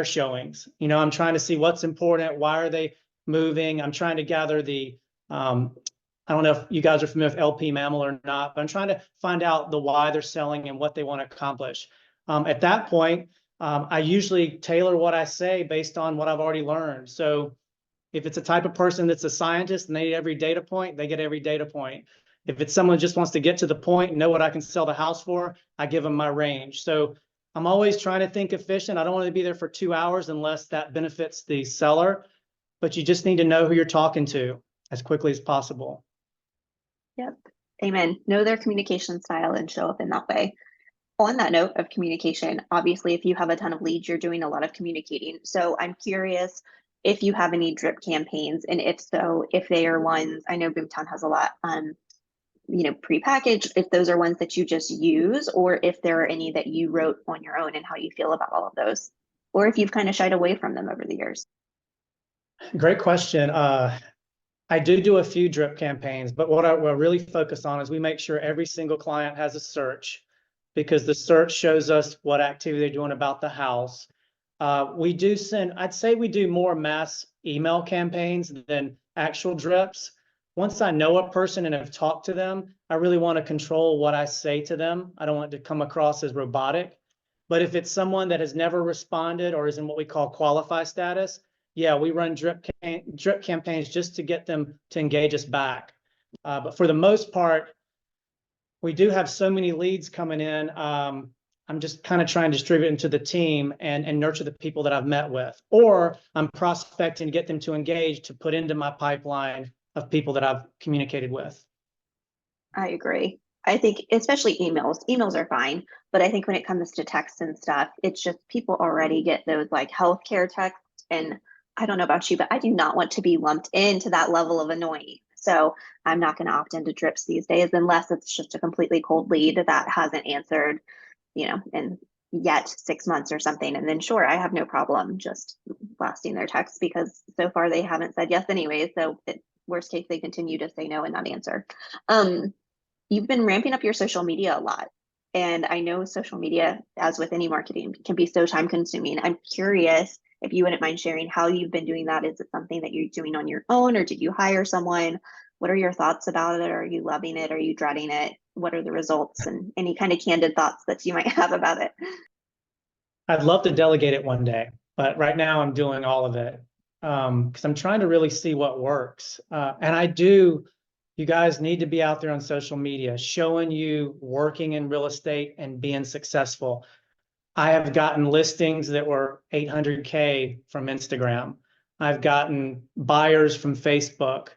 showings. I'm trying to see what's important. Why are they moving? I'm trying to gather I don't know if you guys are familiar with LP Mammal or not, but I'm trying to find out the why they're selling and what they want to accomplish. At that point, I usually tailor what I say based on what I've already learned. So if it's a type of person that's a scientist and they need every data point, they get every data point. If it's someone who just wants to get to the point and know what I can sell the house for, I give them my range. So I'm always trying to think efficient. I don't want to be there for 2 hours unless that benefits the seller, but you just need to know who you're talking to as quickly as possible. Yep. Amen. Know their communication style and show up in that way. On that note of communication, obviously, if you have a ton of leads, you're doing a lot of communicating. So I'm curious if you have any drip campaigns, and if so, if they are ones, I know Boomtown has a lot, prepackaged, if those are ones that you just use, or if there are any that you wrote on your own and how you feel about all of those, or if you've kind of shied away from them over the years. Great question. I do a few drip campaigns, but what I really focus on is we make sure every single client has a search, because the search shows us what activity they're doing about the house. I'd say we do more mass email campaigns than actual drips. Once I know a person and have talked to them, I really want to control what I say to them. I don't want it to come across as robotic. But if it's someone that has never responded or is in what we call qualify status, yeah, we run drip campaigns just to get them to engage us back. But for the most part, we do have so many leads coming in. I'm just kind of trying to distribute into the team and nurture the people that I've met with, or I'm prospecting to get them to engage to put into my pipeline of people that I've communicated with. I agree. I think especially emails are fine, but I think when it comes to text and stuff, it's just people already get those like healthcare texts. And I don't know about you, but I do not want to be lumped into that level of annoying. So I'm not going to opt into drips these days unless it's just a completely cold lead that hasn't answered, in yet 6 months or something. And then sure, I have no problem just blasting their texts because so far they haven't said yes anyway. So worst case, they continue to say no and not answer. You've been ramping up your social media a lot. And I know social media, as with any marketing, can be so time consuming. I'm curious if you wouldn't mind sharing how you've been doing that. Is it something that you're doing on your own, or did you hire someone? What are your thoughts about it? Are you loving it? Are you dreading it? What are the results, and any kind of candid thoughts that you might have about it? I'd love to delegate it one day, but right now I'm doing all of it because I'm trying to really see what works. And you guys need to be out there on social media, showing you working in real estate and being successful. I have gotten listings that were 800K from Instagram. I've gotten buyers from Facebook.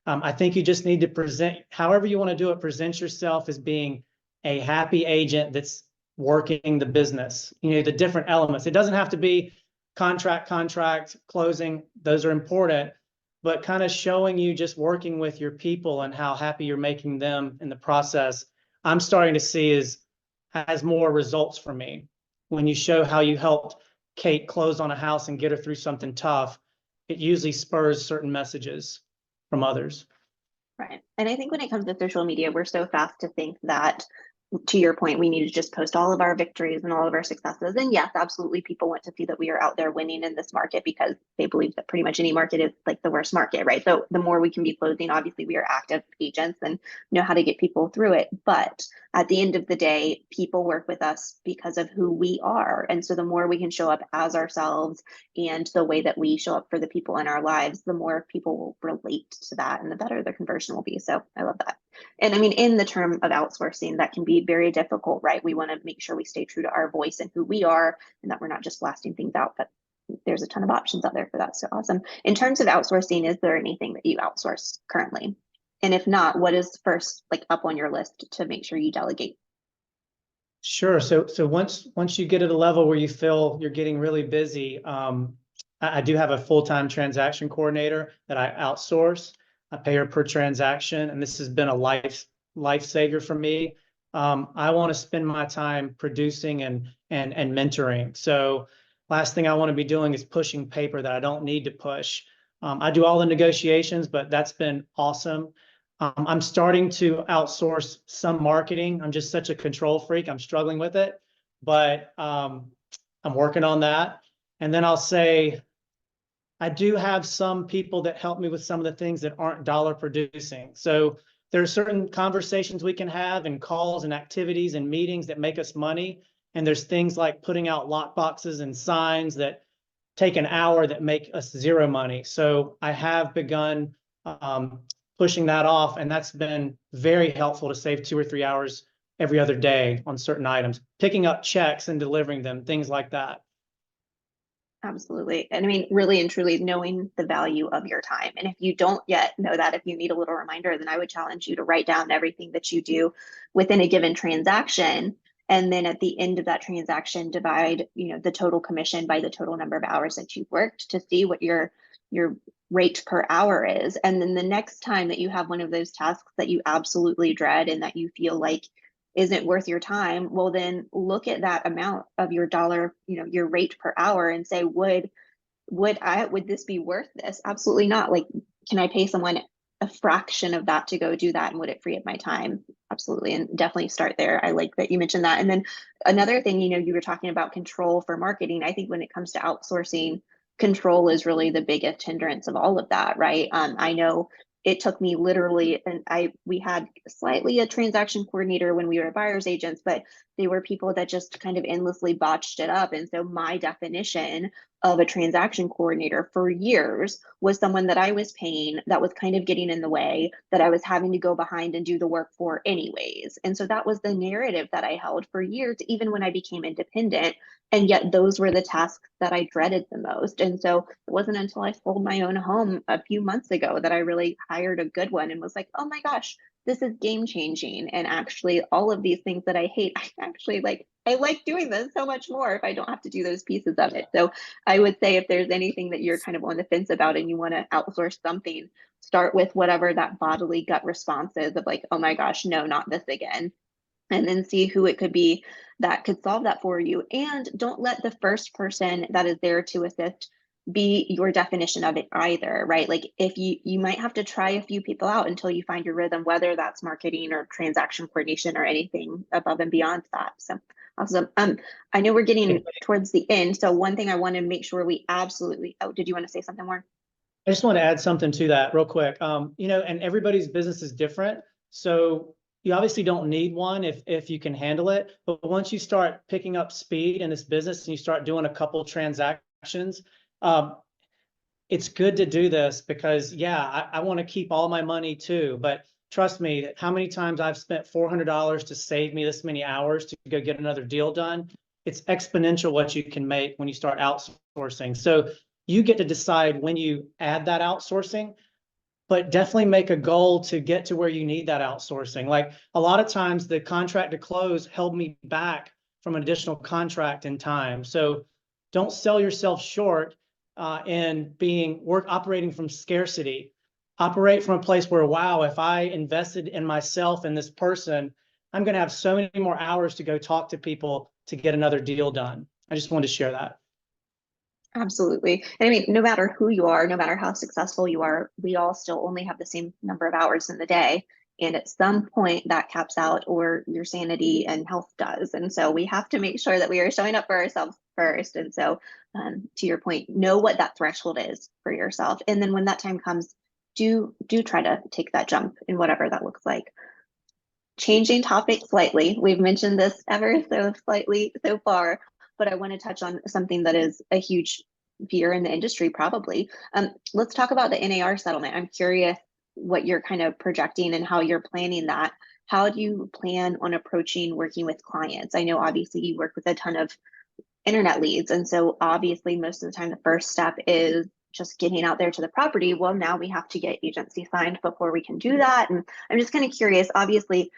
I think you just need to present, however you want to do it, present yourself as being a happy agent that's working the business. The different elements. It doesn't have to be contract, closing. Those are important, but kind of showing you just working with your people and how happy you're making them in the process. I'm starting to see has more results for me. When you show how you helped Kate close on a house and get her through something tough, it usually spurs certain messages from others. Right. And I think when it comes to social media, we're so fast to think that, to your point, we need to just post all of our victories and all of our successes. And yes, absolutely, people want to see that we are out there winning in this market because they believe that pretty much any market is like the worst market, right? So the more we can be closing, obviously we are active agents and know how to get people through it. But at the end of the day, people work with us because of who we are. And so the more we can show up as ourselves and the way that we show up for the people in our lives, the more people will relate to that and the better the conversion will be. So I love that. And I mean, in the term of outsourcing, that can be very difficult, right? We want to make sure we stay true to our voice and who we are, and that we're not just blasting things out, but there's a ton of options out there for that. So awesome. In terms of outsourcing, is there anything that you outsource currently? And if not, what is first like up on your list to make sure you delegate? Sure. So once you get at a level where you feel you're getting really busy, I do have a full-time transaction coordinator that I outsource. I pay her per transaction, and this has been a life saver for me. I want to spend my time producing and mentoring. So last thing I want to be doing is pushing paper that I don't need to push. I do all the negotiations, but that's been awesome. I'm starting to outsource some marketing. I'm just such a control freak. I'm struggling with it, but I'm working on that. And then I'll say, I do have some people that help me with some of the things that aren't dollar producing. So there are certain conversations we can have and calls and activities and meetings that make us money. And there's things like putting out lock boxes and signs that take an hour that make us zero money. So I have begun pushing that off, and that's been very helpful to save 2 or 3 hours every other day on certain items, picking up checks and delivering them, things like that. Absolutely. And I mean, really and truly knowing the value of your time. And if you don't yet know that, if you need a little reminder, then I would challenge you to write down everything that you do within a given transaction. And then at the end of that transaction, divide, the total commission by the total number of hours that you've worked to see what your rate per hour is. And then the next time that you have one of those tasks that you absolutely dread and that you feel like isn't worth your time, well, then look at that amount of your dollar, your rate per hour and say, would this be worth this? Absolutely not. Like, can I pay someone a fraction of that to go do that? And would it free up my time? Absolutely. And definitely start there. I like that you mentioned that. And then another thing, you were talking about control for marketing. I think when it comes to outsourcing, control is really the biggest hindrance of all of that, right? I know it took me literally, and we had slightly a transaction coordinator when we were buyer's agents, but they were people that just kind of endlessly botched it up. And so my definition of a transaction coordinator for years was someone that I was paying that was kind of getting in the way, that I was having to go behind and do the work for anyways. And so that was the narrative that I held for years, even when I became independent. And yet those were the tasks that I dreaded the most. And so it wasn't until I sold my own home a few months ago that I really hired a good one and was like, oh my gosh, this is game changing. And actually all of these things that I hate, I like doing this so much more if I don't have to do those pieces of it. So I would say if there's anything that you're kind of on the fence about and you want to outsource something, start with whatever that bodily gut response is of like, oh my gosh, no, not this again. And then see who it could be that could solve that for you. And don't let the first person that is there to assist be your definition of it either, right? Like if you might have to try a few people out until you find your rhythm, whether that's marketing or transaction coordination or anything above and beyond that. So awesome. I know we're getting towards the end. So one thing I want to make sure we absolutely, oh, did you want to say something more? I just want to add something to that real quick. And everybody's business is different. So you obviously don't need one if you can handle it. But once you start picking up speed in this business and you start doing a couple transactions, it's good to do this because, yeah, I want to keep all my money too. But trust me, how many times I've spent $400 to save me this many hours to go get another deal done. It's exponential what you can make when you start outsourcing. So you get to decide when you add that outsourcing, but definitely make a goal to get to where you need that outsourcing. Like a lot of times the contract to close held me back from an additional contract in time. So don't sell yourself short in operating from scarcity. Operate from a place where, wow, if I invested in myself and this person, I'm going to have so many more hours to go talk to people to get another deal done. I just wanted to share that. Absolutely. And I mean, no matter who you are, no matter how successful you are, we all still only have the same number of hours in the day. And at some point that caps out, or your sanity and health does. And so we have to make sure that we are showing up for ourselves first. And so to your point, know what that threshold is for yourself. And then when that time comes, do try to take that jump in whatever that looks like. Changing topic slightly. We've mentioned this ever so slightly so far, but I want to touch on something that is a huge fear in the industry, probably. Let's talk about the NAR settlement. I'm curious what you're kind of projecting and how you're planning that. How do you plan on approaching working with clients? I know obviously you work with a ton of internet leads. And so obviously most of the time, the first step is just getting out there to the property. Well, now we have to get agency signed before we can do that. And I'm just kind of curious, obviously,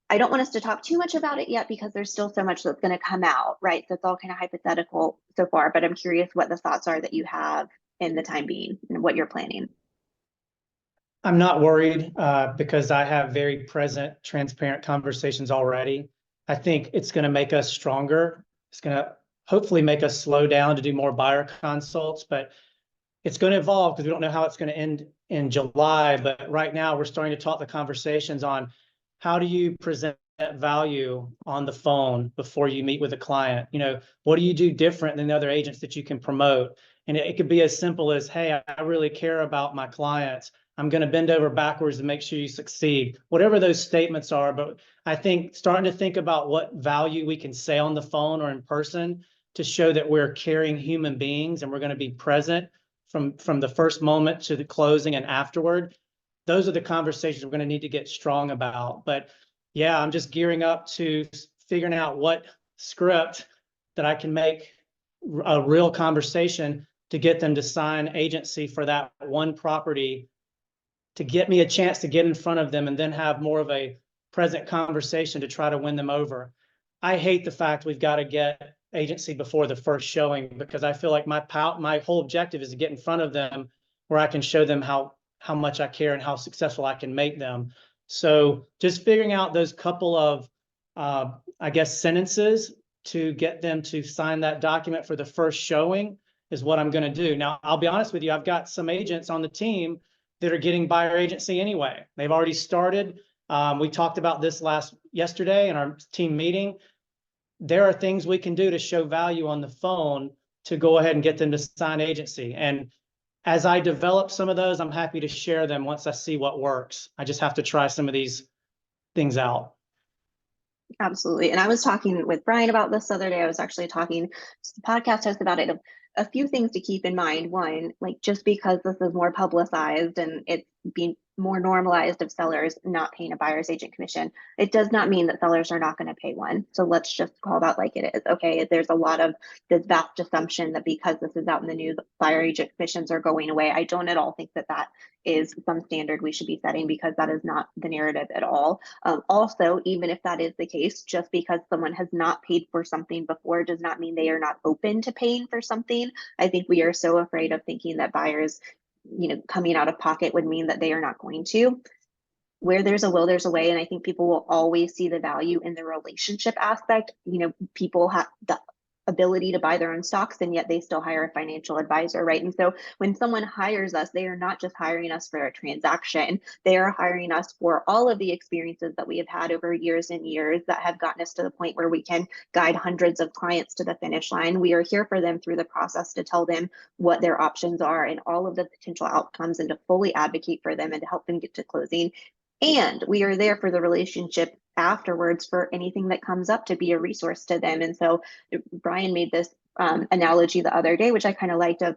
I don't want us to talk too much about it yet because there's still so much that's going to come out, right? So it's all kind of hypothetical so far, but I'm curious what the thoughts are that you have in the time being and what you're planning. I'm not worried because I have very present, transparent conversations already. I think it's going to make us stronger. It's going to hopefully make us slow down to do more buyer consults, but it's going to evolve because we don't know how it's going to end in July. But right now we're starting to talk the conversations on how do you present value on the phone before you meet with a client? What do you do different than the other agents that you can promote? And it could be as simple as, hey, I really care about my clients. I'm going to bend over backwards to make sure you succeed. Whatever those statements are. But I think starting to think about what value we can say on the phone or in person to show that we're caring human beings and we're going to be present from the first moment to the closing and afterward. Those are the conversations we're going to need to get strong about. But yeah, I'm just gearing up to figuring out what script that I can make a real conversation to get them to sign agency for that one property, to get me a chance to get in front of them and then have more of a present conversation to try to win them over. I hate the fact we've got to get agency before the first showing because I feel like my whole objective is to get in front of them where I can show them how much I care and how successful I can make them. So just figuring out those couple of, I guess, sentences to get them to sign that document for the first showing is what I'm going to do. Now, I'll be honest with you, I've got some agents on the team that are getting buyer agency anyway. They've already started. We talked about this yesterday in our team meeting. There are things we can do to show value on the phone to go ahead and get them to sign agency. And as I develop some of those, I'm happy to share them once I see what works. I just have to try some of these things out. Absolutely. And I was talking with Brian about this the other day. I was actually talking to the podcast host about it. a few things to keep in mind. One, like just because this is more publicized and it's being more normalized of sellers not paying a buyer's agent commission, it does not mean that sellers are not going to pay one. So let's just call that like it is. Okay, there's a lot of this vast assumption that because this is out in the news, buyer agent commissions are going away. I don't at all think that that is some standard we should be setting, because that is not the narrative at all. Also, even if that is the case, just because someone has not paid for something before does not mean they are not open to paying for something. I think we are so afraid of thinking that buyers, coming out of pocket would mean that they are not going to. Where there's a will, there's a way. And I think people will always see the value in the relationship aspect. People have the ability to buy their own stocks, and yet they still hire a financial advisor, right? And so when someone hires us, they are not just hiring us for a transaction. They are hiring us for all of the experiences that we have had over years and years that have gotten us to the point where we can guide hundreds of clients to the finish line. We are here for them through the process to tell them what their options are and all of the potential outcomes, and to fully advocate for them and to help them get to closing. And we are there for the relationship afterwards for anything that comes up, to be a resource to them. And so Brian made this analogy the other day, which I kind of liked, of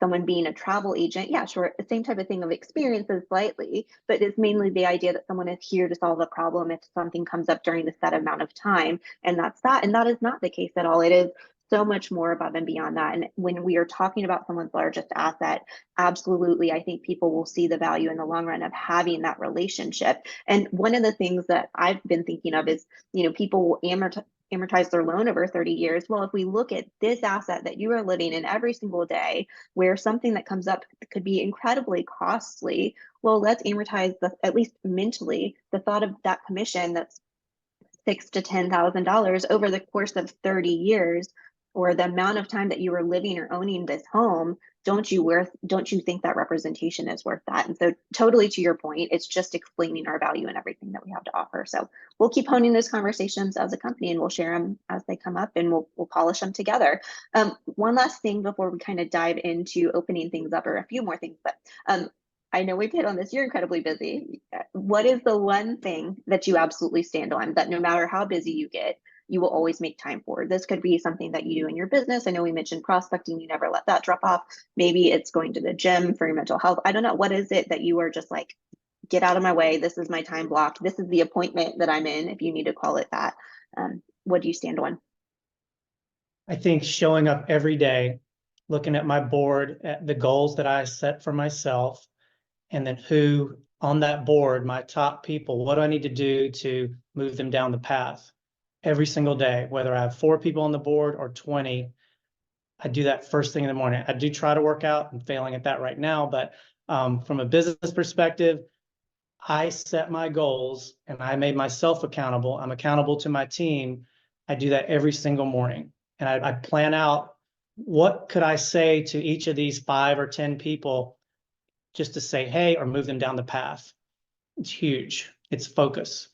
someone being a travel agent. Yeah, sure, the same type of thing of experiences slightly, but it's mainly the idea that someone is here to solve a problem if something comes up during the set amount of time. And that's that. And that is not the case at all. It is so much more above and beyond that. And when we are talking about someone's largest asset, absolutely, I think people will see the value in the long run of having that relationship. And one of the things that I've been thinking of is, people will amortize their loan over 30 years. Well, if we look at this asset that you are living in every single day, where something that comes up could be incredibly costly, well, let's amortize at least mentally, the thought of that commission that's $6,000 to $10,000 over the course of 30 years, or the amount of time that you were living or owning this home. Don't you think that representation is worth that? And so, totally to your point, it's just explaining our value and everything that we have to offer. So we'll keep honing those conversations as a company, and we'll share them as they come up, and we'll polish them together. One last thing before we kind of dive into opening things up, or a few more things, but I know we've hit on this. You're incredibly busy. What is the one thing that you absolutely stand on, that no matter how busy you get, you will always make time for? This could be something that you do in your business. I know we mentioned prospecting. You never let that drop off. Maybe it's going to the gym for your mental health. I don't know. What is it that you are just like, get out of my way? This is my time block. This is the appointment that I'm in, if you need to call it that. What do you stand on? I think showing up every day, looking at my board, at the goals that I set for myself, and then who on that board, my top people, what do I need to do to move them down the path every single day, whether I have 4 people on the board or 20. I do that first thing in the morning. I do try to work out. I'm failing at that right now, but from a business perspective, I set my goals and I made myself accountable. I'm accountable to my team. I do that every single morning, and I plan out, what could I say to each of these 5 or 10 people, just to say, hey, or move them down the path. It's huge. It's focus.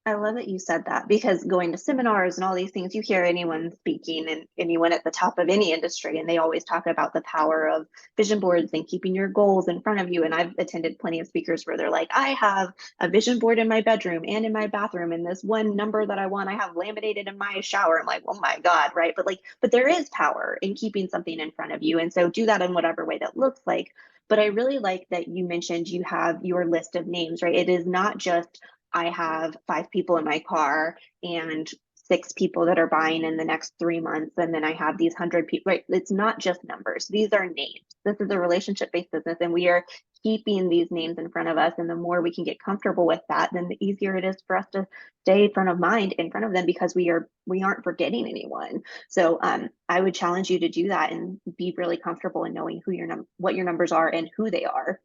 I love that you said that, because going to seminars and all these things, you hear anyone speaking and anyone at the top of any industry, and they always talk about the power of vision boards and keeping your goals in front of you. And I've attended plenty of speakers where they're like, I have a vision board in my bedroom and in my bathroom, and this one number that I want, I have laminated in my shower. I'm like, oh my God, right? But there is power in keeping something in front of you. And so do that in whatever way that looks like. But I really like that you mentioned you have your list of names, right? It is not just, I have 5 people in my car and 6 people that are buying in the next 3 months, and then I have these 100 people, right? It's not just numbers. These are names. This is a relationship-based business, and we are keeping these names in front of us. And the more we can get comfortable with that, then the easier it is for us to stay front of mind in front of them, because we aren't forgetting anyone. So I would challenge you to do that and be really comfortable in knowing what your numbers are and who they are.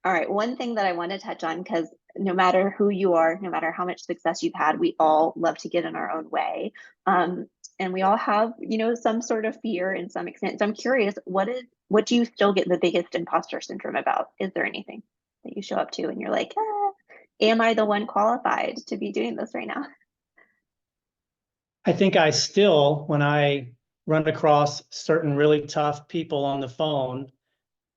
All right, one thing that I want to touch on, because no matter who you are, no matter how much success you've had, we all love to get in our own way. And we all have, some sort of fear in some extent. So I'm curious, what do you still get the biggest imposter syndrome about? Is there anything that you show up to and you're like, am I the one qualified to be doing this right now? I think I still, when I run across certain really tough people on the phone,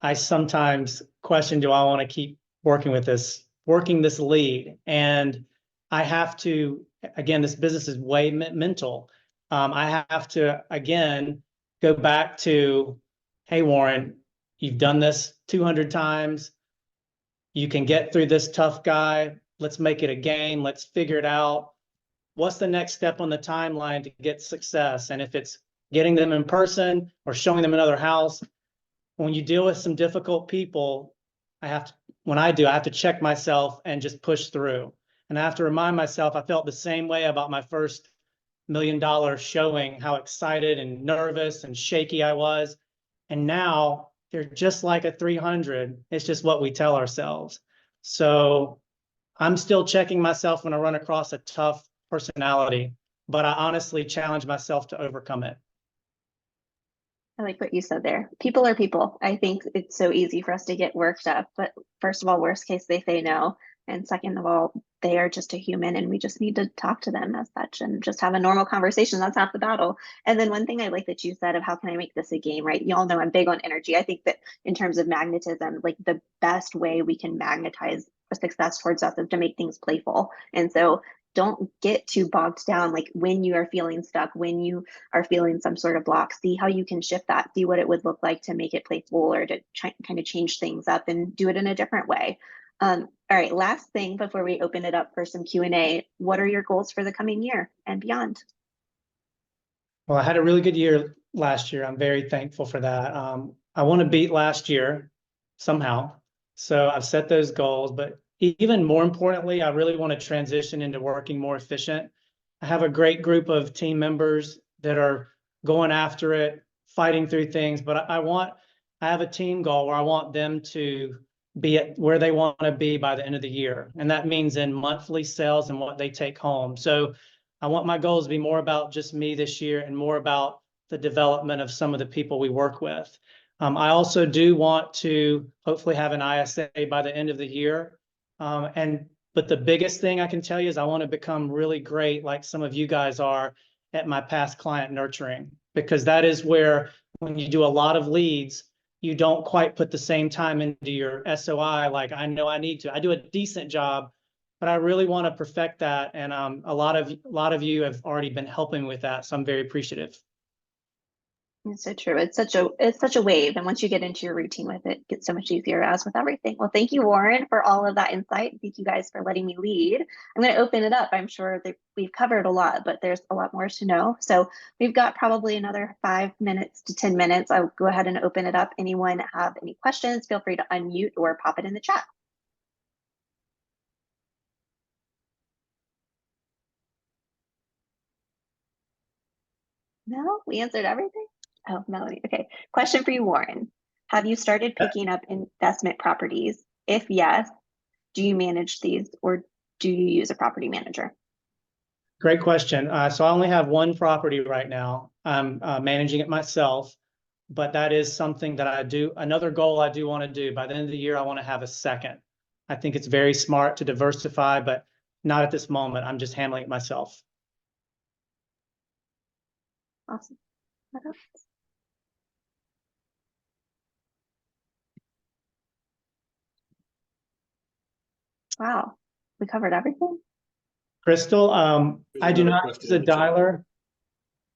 I sometimes question, do I want to keep working this lead? And I have to, again, this business is way mental. I have to, again, go back to hey, Warren, you've done this 200 times. You can get through this tough guy. Let's make it a game. Let's figure it out. What's the next step on the timeline to get success? And if it's getting them in person or showing them another house, when you deal with some difficult people, I have to check myself and just push through. And I have to remind myself, I felt the same way about my first $1 million showing, how excited and nervous and shaky I was. And now they're just like a 300. It's just what we tell ourselves. So I'm still checking myself when I run across a tough personality, but I honestly challenge myself to overcome it. I like what you said there. People are people. I think it's so easy for us to get worked up, but first of all, worst case, they say no. And second of all, they are just a human and we just need to talk to them as such and just have a normal conversation. That's half the battle. And then one thing I like that you said of how can I make this a game, right? You all know I'm big on energy. I think that in terms of magnetism, like the best way we can magnetize a success towards us is to make things playful. And so don't get too bogged down. Like when you are feeling stuck, when you are feeling some sort of block, see how you can shift that, see what it would look like to make it playful or to kind of change things up and do it in a different way. All right, last thing before we open it up for some Q&A, what are your goals for the coming year and beyond? Well, I had a really good year last year. I'm very thankful for that. I want to beat last year somehow. So I've set those goals, but even more importantly, I really want to transition into working more efficient. I have a great group of team members that are going after it, fighting through things, but I have a team goal where I want them to be at where they want to be by the end of the year. And that means in monthly sales and what they take home. So I want my goals to be more about just me this year and more about the development of some of the people we work with. I also do want to hopefully have an ISA by the end of the year. But the biggest thing I can tell you is I want to become really great, like some of you guys are, at my past client nurturing, because that is where when you do a lot of leads, you don't quite put the same time into your SOI like I know I need to. I do a decent job, but I really want to perfect that. And a lot of you have already been helping with that. So I'm very appreciative. It's so true. It's such a wave. And once you get into your routine with it, it gets so much easier as with everything. Well, thank you, Warren, for all of that insight. Thank you guys for letting me lead. I'm going to open it up. I'm sure that we've covered a lot, but there's a lot more to know. So we've got probably another 5 minutes to 10 minutes. I'll go ahead and open it up. Anyone have any questions, feel free to unmute or pop it in the chat. No, we answered everything. Oh, Melanie. Okay. Question for you, Warren. Have you started picking up investment properties? If yes, do you manage these or do you use a property manager? Great question. So I only have one property right now. I'm managing it myself, but that is something that I do. Another goal I do want to do by the end of the year, I want to have a second. I think it's very smart to diversify, but not at this moment. I'm just handling it myself. Awesome. What else? Wow, we covered everything. Crystal, There's I do another not question use a in the chat. dialer.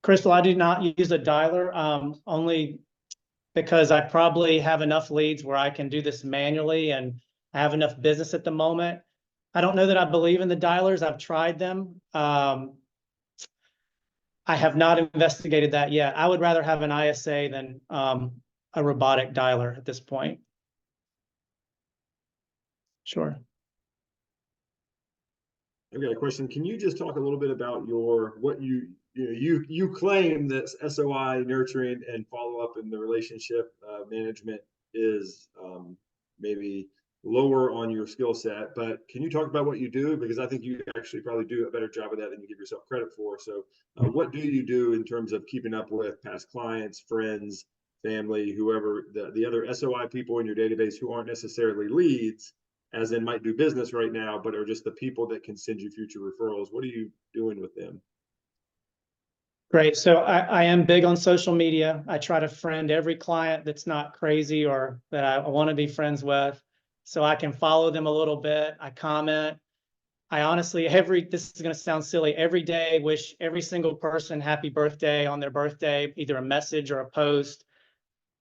Crystal, I do not use a dialer, only because I probably have enough leads where I can do this manually and I have enough business at the moment. I don't know that I believe in the dialers. I've tried them. I have not investigated that yet. I would rather have an ISA than a robotic dialer at this point. Sure. I've got a question. Can you just talk a little bit about what you claim that SOI nurturing and follow up in the relationship management is maybe lower on your skill set, but can you talk about what you do? Because I think you actually probably do a better job of that than you give yourself credit for. So what do you do in terms of keeping up with past clients, friends, family, whoever, the other SOI people in your database who aren't necessarily leads, as in might do business right now, but are just the people that can send you future referrals? What are you doing with them? Great. So I am big on social media. I try to friend every client that's not crazy or that I want to be friends with, so I can follow them a little bit. I comment. I honestly, this is going to sound silly, every day wish every single person happy birthday on their birthday, either a message or a post.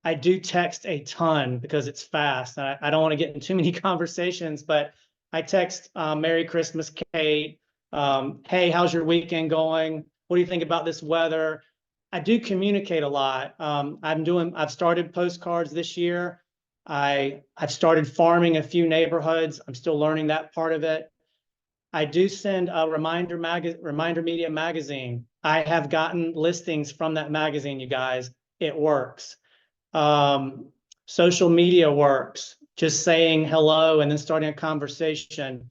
I do text a ton because it's fast. I don't want to get in too many conversations, but I text Merry Christmas, Kate. Hey, how's your weekend going? What do you think about this weather? I do communicate a lot. I've started postcards this year. I've started farming a few neighborhoods. I'm still learning that part of it. I do send a Reminder Media magazine. I have gotten listings from that magazine, you guys. It works. Social media works. Just saying hello and then starting a conversation.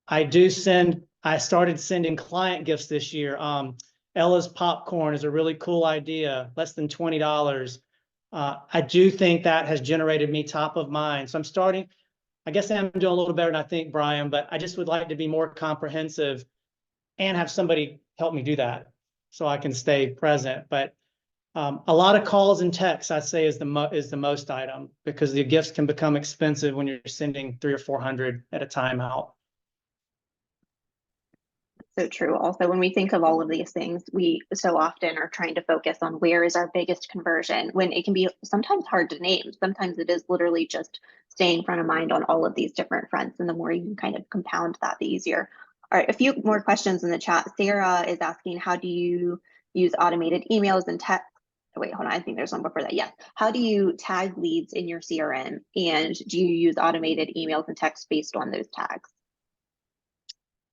I started sending client gifts this year. Ella's Popcorn is a really cool idea, less than $20. I do think that has generated me top of mind. So I guess I'm doing a little better than I think, Brian, but I just would like to be more comprehensive and have somebody help me do that so I can stay present. But a lot of calls and texts, I'd say, is the most item, because the gifts can become expensive when you're sending 300 or 400 at a time out. So true. Also, when we think of all of these things, we so often are trying to focus on where is our biggest conversion, when it can be sometimes hard to name. Sometimes it is literally just staying front of mind on all of these different fronts. And the more you can kind of compound that, the easier. All right, a few more questions in the chat. Sarah is asking, how do you use automated emails and text? Wait, hold on. I think there's one before that. Yes. How do you tag leads in your CRM? And do you use automated emails and text based on those tags?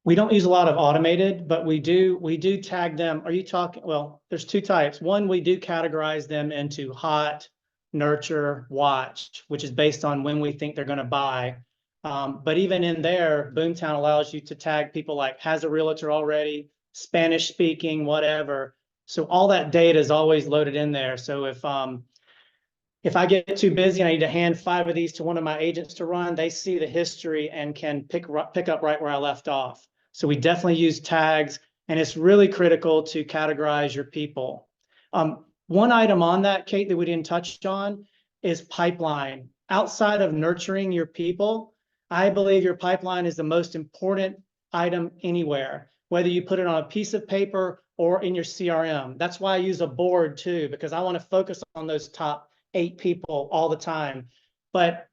We don't use a lot of automated, but we do tag them. Are you talking? Well, there's two types. One, we do categorize them into hot, nurture, watch, which is based on when we think they're going to buy. But even in there, Boomtown allows you to tag people like has a realtor already, Spanish speaking, whatever. So all that data is always loaded in there. So if I get too busy and I need to hand 5 of these to one of my agents to run, they see the history and can pick up right where I left off. So we definitely use tags, and it's really critical to categorize your people. One item on that, Kate, that we didn't touch on is pipeline. Outside of nurturing your people, I believe your pipeline is the most important item anywhere, whether you put it on a piece of paper or in your CRM. That's why I use a board too, because I want to focus on those top 8 people all the time. But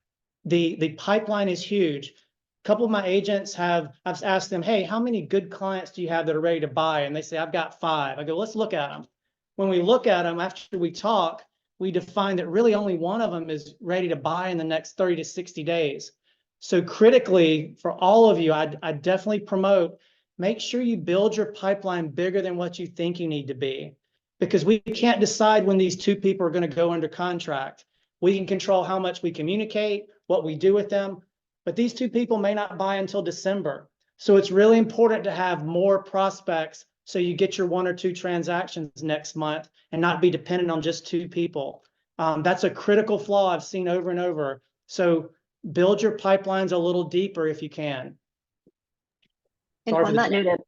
the pipeline is huge. A couple of my agents I've asked them, hey, how many good clients do you have that are ready to buy? And they say, I've got 5. I go, let's look at them. When we look at them, after we talk, we define that really only one of them is ready to buy in the next 30 to 60 days. So critically, for all of you, I definitely promote, make sure you build your pipeline bigger than what you think you need to be, because we can't decide when these 2 people are going to go under contract. We can control how much we communicate, what we do with them, but these 2 people may not buy until December. So it's really important to have more prospects so you get your 1 or 2 transactions next month and not be dependent on just 2 people. That's a critical flaw I've seen over and over. So build your pipelines a little deeper if you can. And on that note,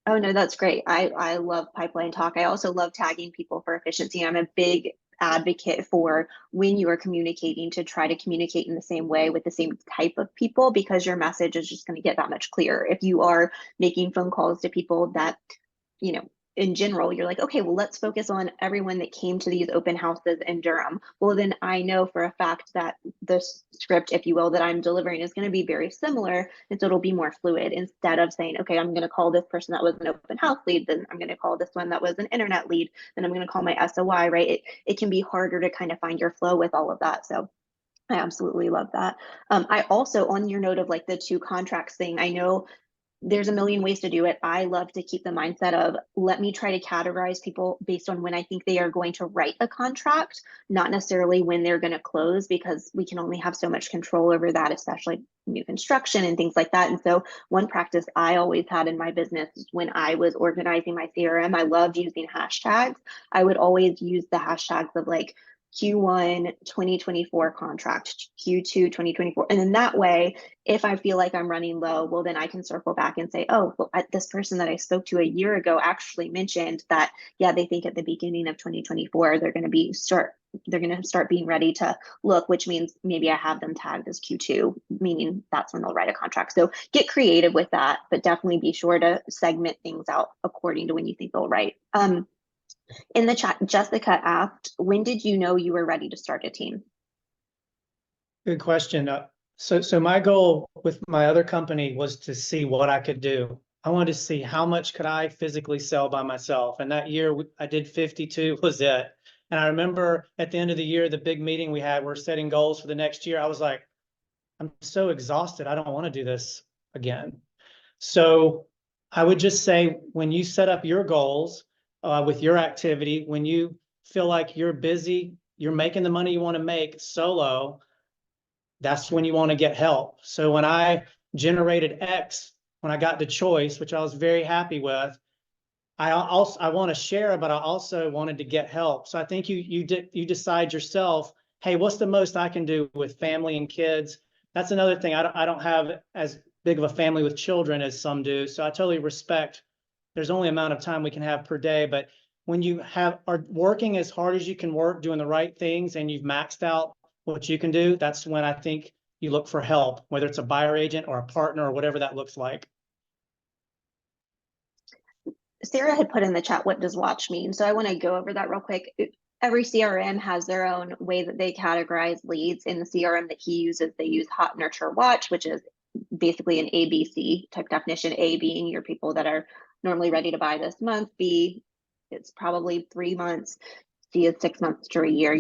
oh no, that's great. I love pipeline talk. I also love tagging people for efficiency. I'm a big advocate for, when you are communicating, to try to communicate in the same way with the same type of people, because your message is just going to get that much clearer. If you are making phone calls to people that, you know, in general, you're like, okay, well, let's focus on everyone that came to these open houses in Durham. Well, then I know for a fact that the script, if you will, that I'm delivering is going to be very similar. And so it'll be more fluid, instead of saying, okay, I'm going to call this person that was an open house lead, then I'm going to call this one that was an internet lead, then I'm going to call my SOI, right? It can be harder to kind of find your flow with all of that. So I absolutely love that. I also, on your note of like the 2 contracts thing, I know there's a million ways to do it. I love to keep the mindset of, let me try to categorize people based on when I think they are going to write a contract, not necessarily when they're going to close, because we can only have so much control over that, especially new construction and things like that. And so one practice I always had in my business is, when I was organizing my CRM, I loved using hashtags. I would always use the hashtags of like Q1 2024 contract, Q2 2024. And then that way, if I feel like I'm running low, well, then I can circle back and say, oh, well, this person that I spoke to a year ago actually mentioned that, yeah, they think at the beginning of 2024, they're going to start being ready to look, which means maybe I have them tagged as Q2, meaning that's when they'll write a contract. So get creative with that, but definitely be sure to segment things out according to when you think they'll write. In the chat, Jessica asked, when did you know you were ready to start a team? Good question. So my goal with my other company was to see what I could do. I wanted to see how much could I physically sell by myself. And that year I did 52 was it. And I remember at the end of the year, the big meeting we had, we're setting goals for the next year. I was like, I'm so exhausted. I don't want to do this again. So I would just say when you set up your goals with your activity, when you feel like you're busy, you're making the money you want to make solo, that's when you want to get help. So when I generated X, when I got the choice, which I was very happy with, I want to share, but I also wanted to get help. So I think you decide yourself, hey, what's the most I can do with family and kids? That's another thing. I don't have as big of a family with children as some do. So I totally respect there's only amount of time we can have per day. But when you are working as hard as you can work, doing the right things, and you've maxed out what you can do, that's when I think you look for help, whether it's a buyer agent or a partner or whatever that looks like. Sarah had put in the chat, what does watch mean? So I want to go over that real quick. Every CRM has their own way that they categorize leads. In the CRM that he uses, they use hot, nurture, watch, which is basically an ABC type definition. A being your people that are normally ready to buy this month. B, it's probably 3 months. C is 6 months to a year,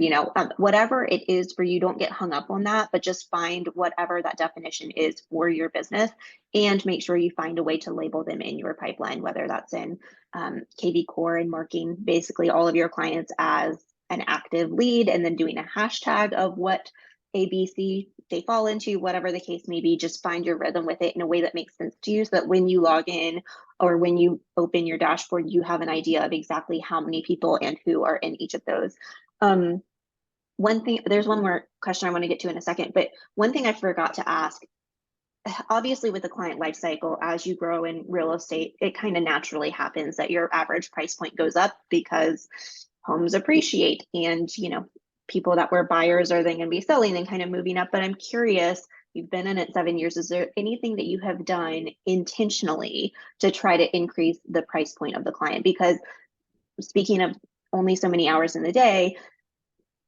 whatever it is for you, don't get hung up on that, but just find whatever that definition is for your business and make sure you find a way to label them in your pipeline, whether that's in KV Core and marking basically all of your clients as an active lead and then doing a hashtag of what ABC they fall into, whatever the case may be. Just find your rhythm with it in a way that makes sense to you so that when you log in or when you open your dashboard, you have an idea of exactly how many people and who are in each of those. One thing, there's one more question I want to get to in a second, but one thing I forgot to ask, obviously with the client life cycle, as you grow in real estate, it kind of naturally happens that your average price point goes up because homes appreciate and, people that were buyers are then going to be selling and kind of moving up. But I'm curious, you've been in it 7 years. Is there anything that you have done intentionally to try to increase the price point of the client? Because speaking of only so many hours in the day,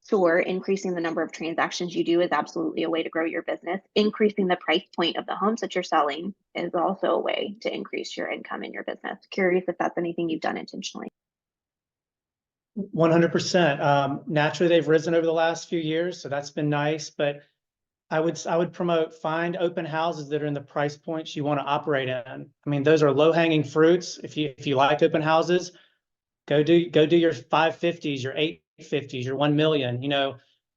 sure, increasing the number of transactions you do is absolutely a way to grow your business. Increasing the price point of the homes that you're selling is also a way to increase your income in your business. Curious if that's anything you've done intentionally. 100%. Naturally, they've risen over the last few years, so that's been nice. But I would promote find open houses that are in the price points you want to operate in. I mean, those are low hanging fruits. If you like open houses, go do your 550s, your 850s, your 1 million.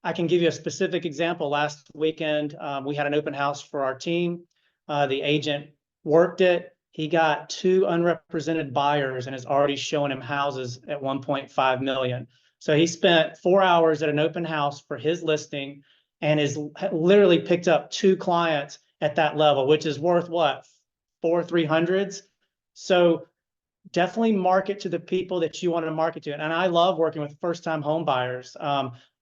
I can give you a specific example. Last weekend, we had an open house for our team. The agent worked it. He got 2 unrepresented buyers and is already showing him houses at 1.5 million. So he spent 4 hours at an open house for his listing and is literally picked up 2 clients at that level, which is worth what? 300s. So definitely market to the people that you want to market to. And I love working with first-time home buyers.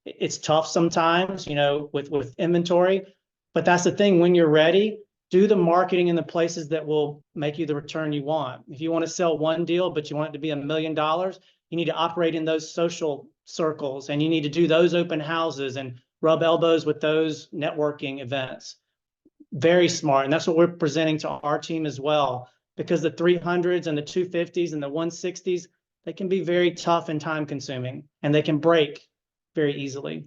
It's tough sometimes, with inventory, but that's the thing. When you're ready, do the marketing in the places that will make you the return you want. If you want to sell one deal, but you want it to be $1 million, you need to operate in those social circles and you need to do those open houses and rub elbows with those networking events. Very smart. And that's what we're presenting to our team as well, because the 300s and the 250s and the 160s, they can be very tough and time consuming and they can break very easily.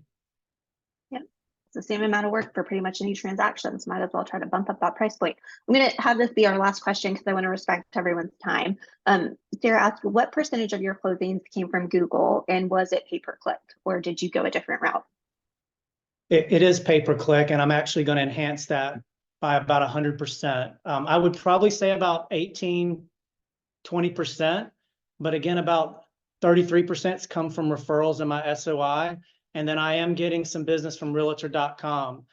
Yeah, it's the same amount of work for pretty much any transactions. Might as well try to bump up that price point. I'm going to have this be our last question because I want to respect everyone's time. Sarah asked, what percentage of your closings came from Google and was it pay-per-click or did you go a different route? It is pay-per-click, and I'm actually going to enhance that by about 100%. I would probably say about 20%, but again, about 33% come from referrals in my SOI. And then I am getting some business from realtor.com.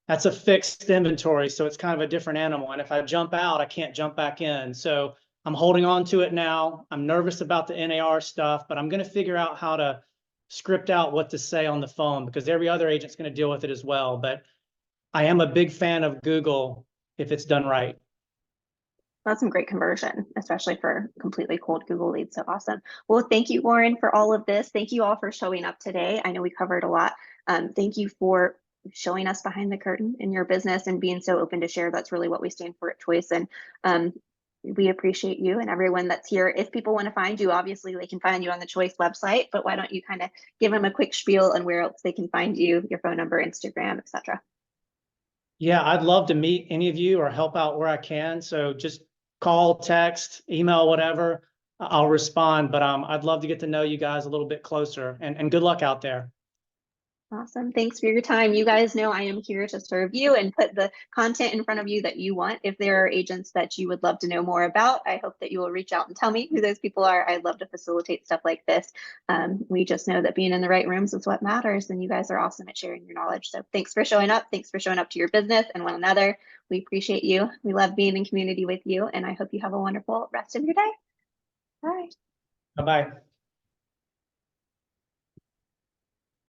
That's a fixed inventory, so it's kind of a different animal. And if I jump out, I can't jump back in. So I'm holding on to it now. I'm nervous about the NAR stuff, but I'm going to figure out how to script out what to say on the phone because every other agent's going to deal with it as well. But I am a big fan of Google if it's done right. That's some great conversion, especially for completely cold Google leads. So awesome. Well, thank you, Lauren, for all of this. Thank you all for showing up today. I know we covered a lot. Thank you for showing us behind the curtain in your business and being so open to share. That's really what we stand for at Choice. And we appreciate you and everyone that's here. If people want to find you, obviously they can find you on the Choice website, but why don't you kind of give them a quick spiel on where else they can find you, your phone number, Instagram, etc. Yeah, I'd love to meet any of you or help out where I can. So just call, text, email, whatever. I'll respond. But I'd love to get to know you guys a little bit closer. And good luck out there. Awesome. Thanks for your time. You guys know I am here to serve you and put the content in front of you that you want. If there are agents that you would love to know more about, I hope that you will reach out and tell me who those people are. I'd love to facilitate stuff like this. We just know that being in the right rooms is what matters, and you guys are awesome at sharing your knowledge. So thanks for showing up. Thanks for showing up to your business and one another. We appreciate you. We love being in community with you, and I hope you have a wonderful rest of your day. Bye. Bye-bye.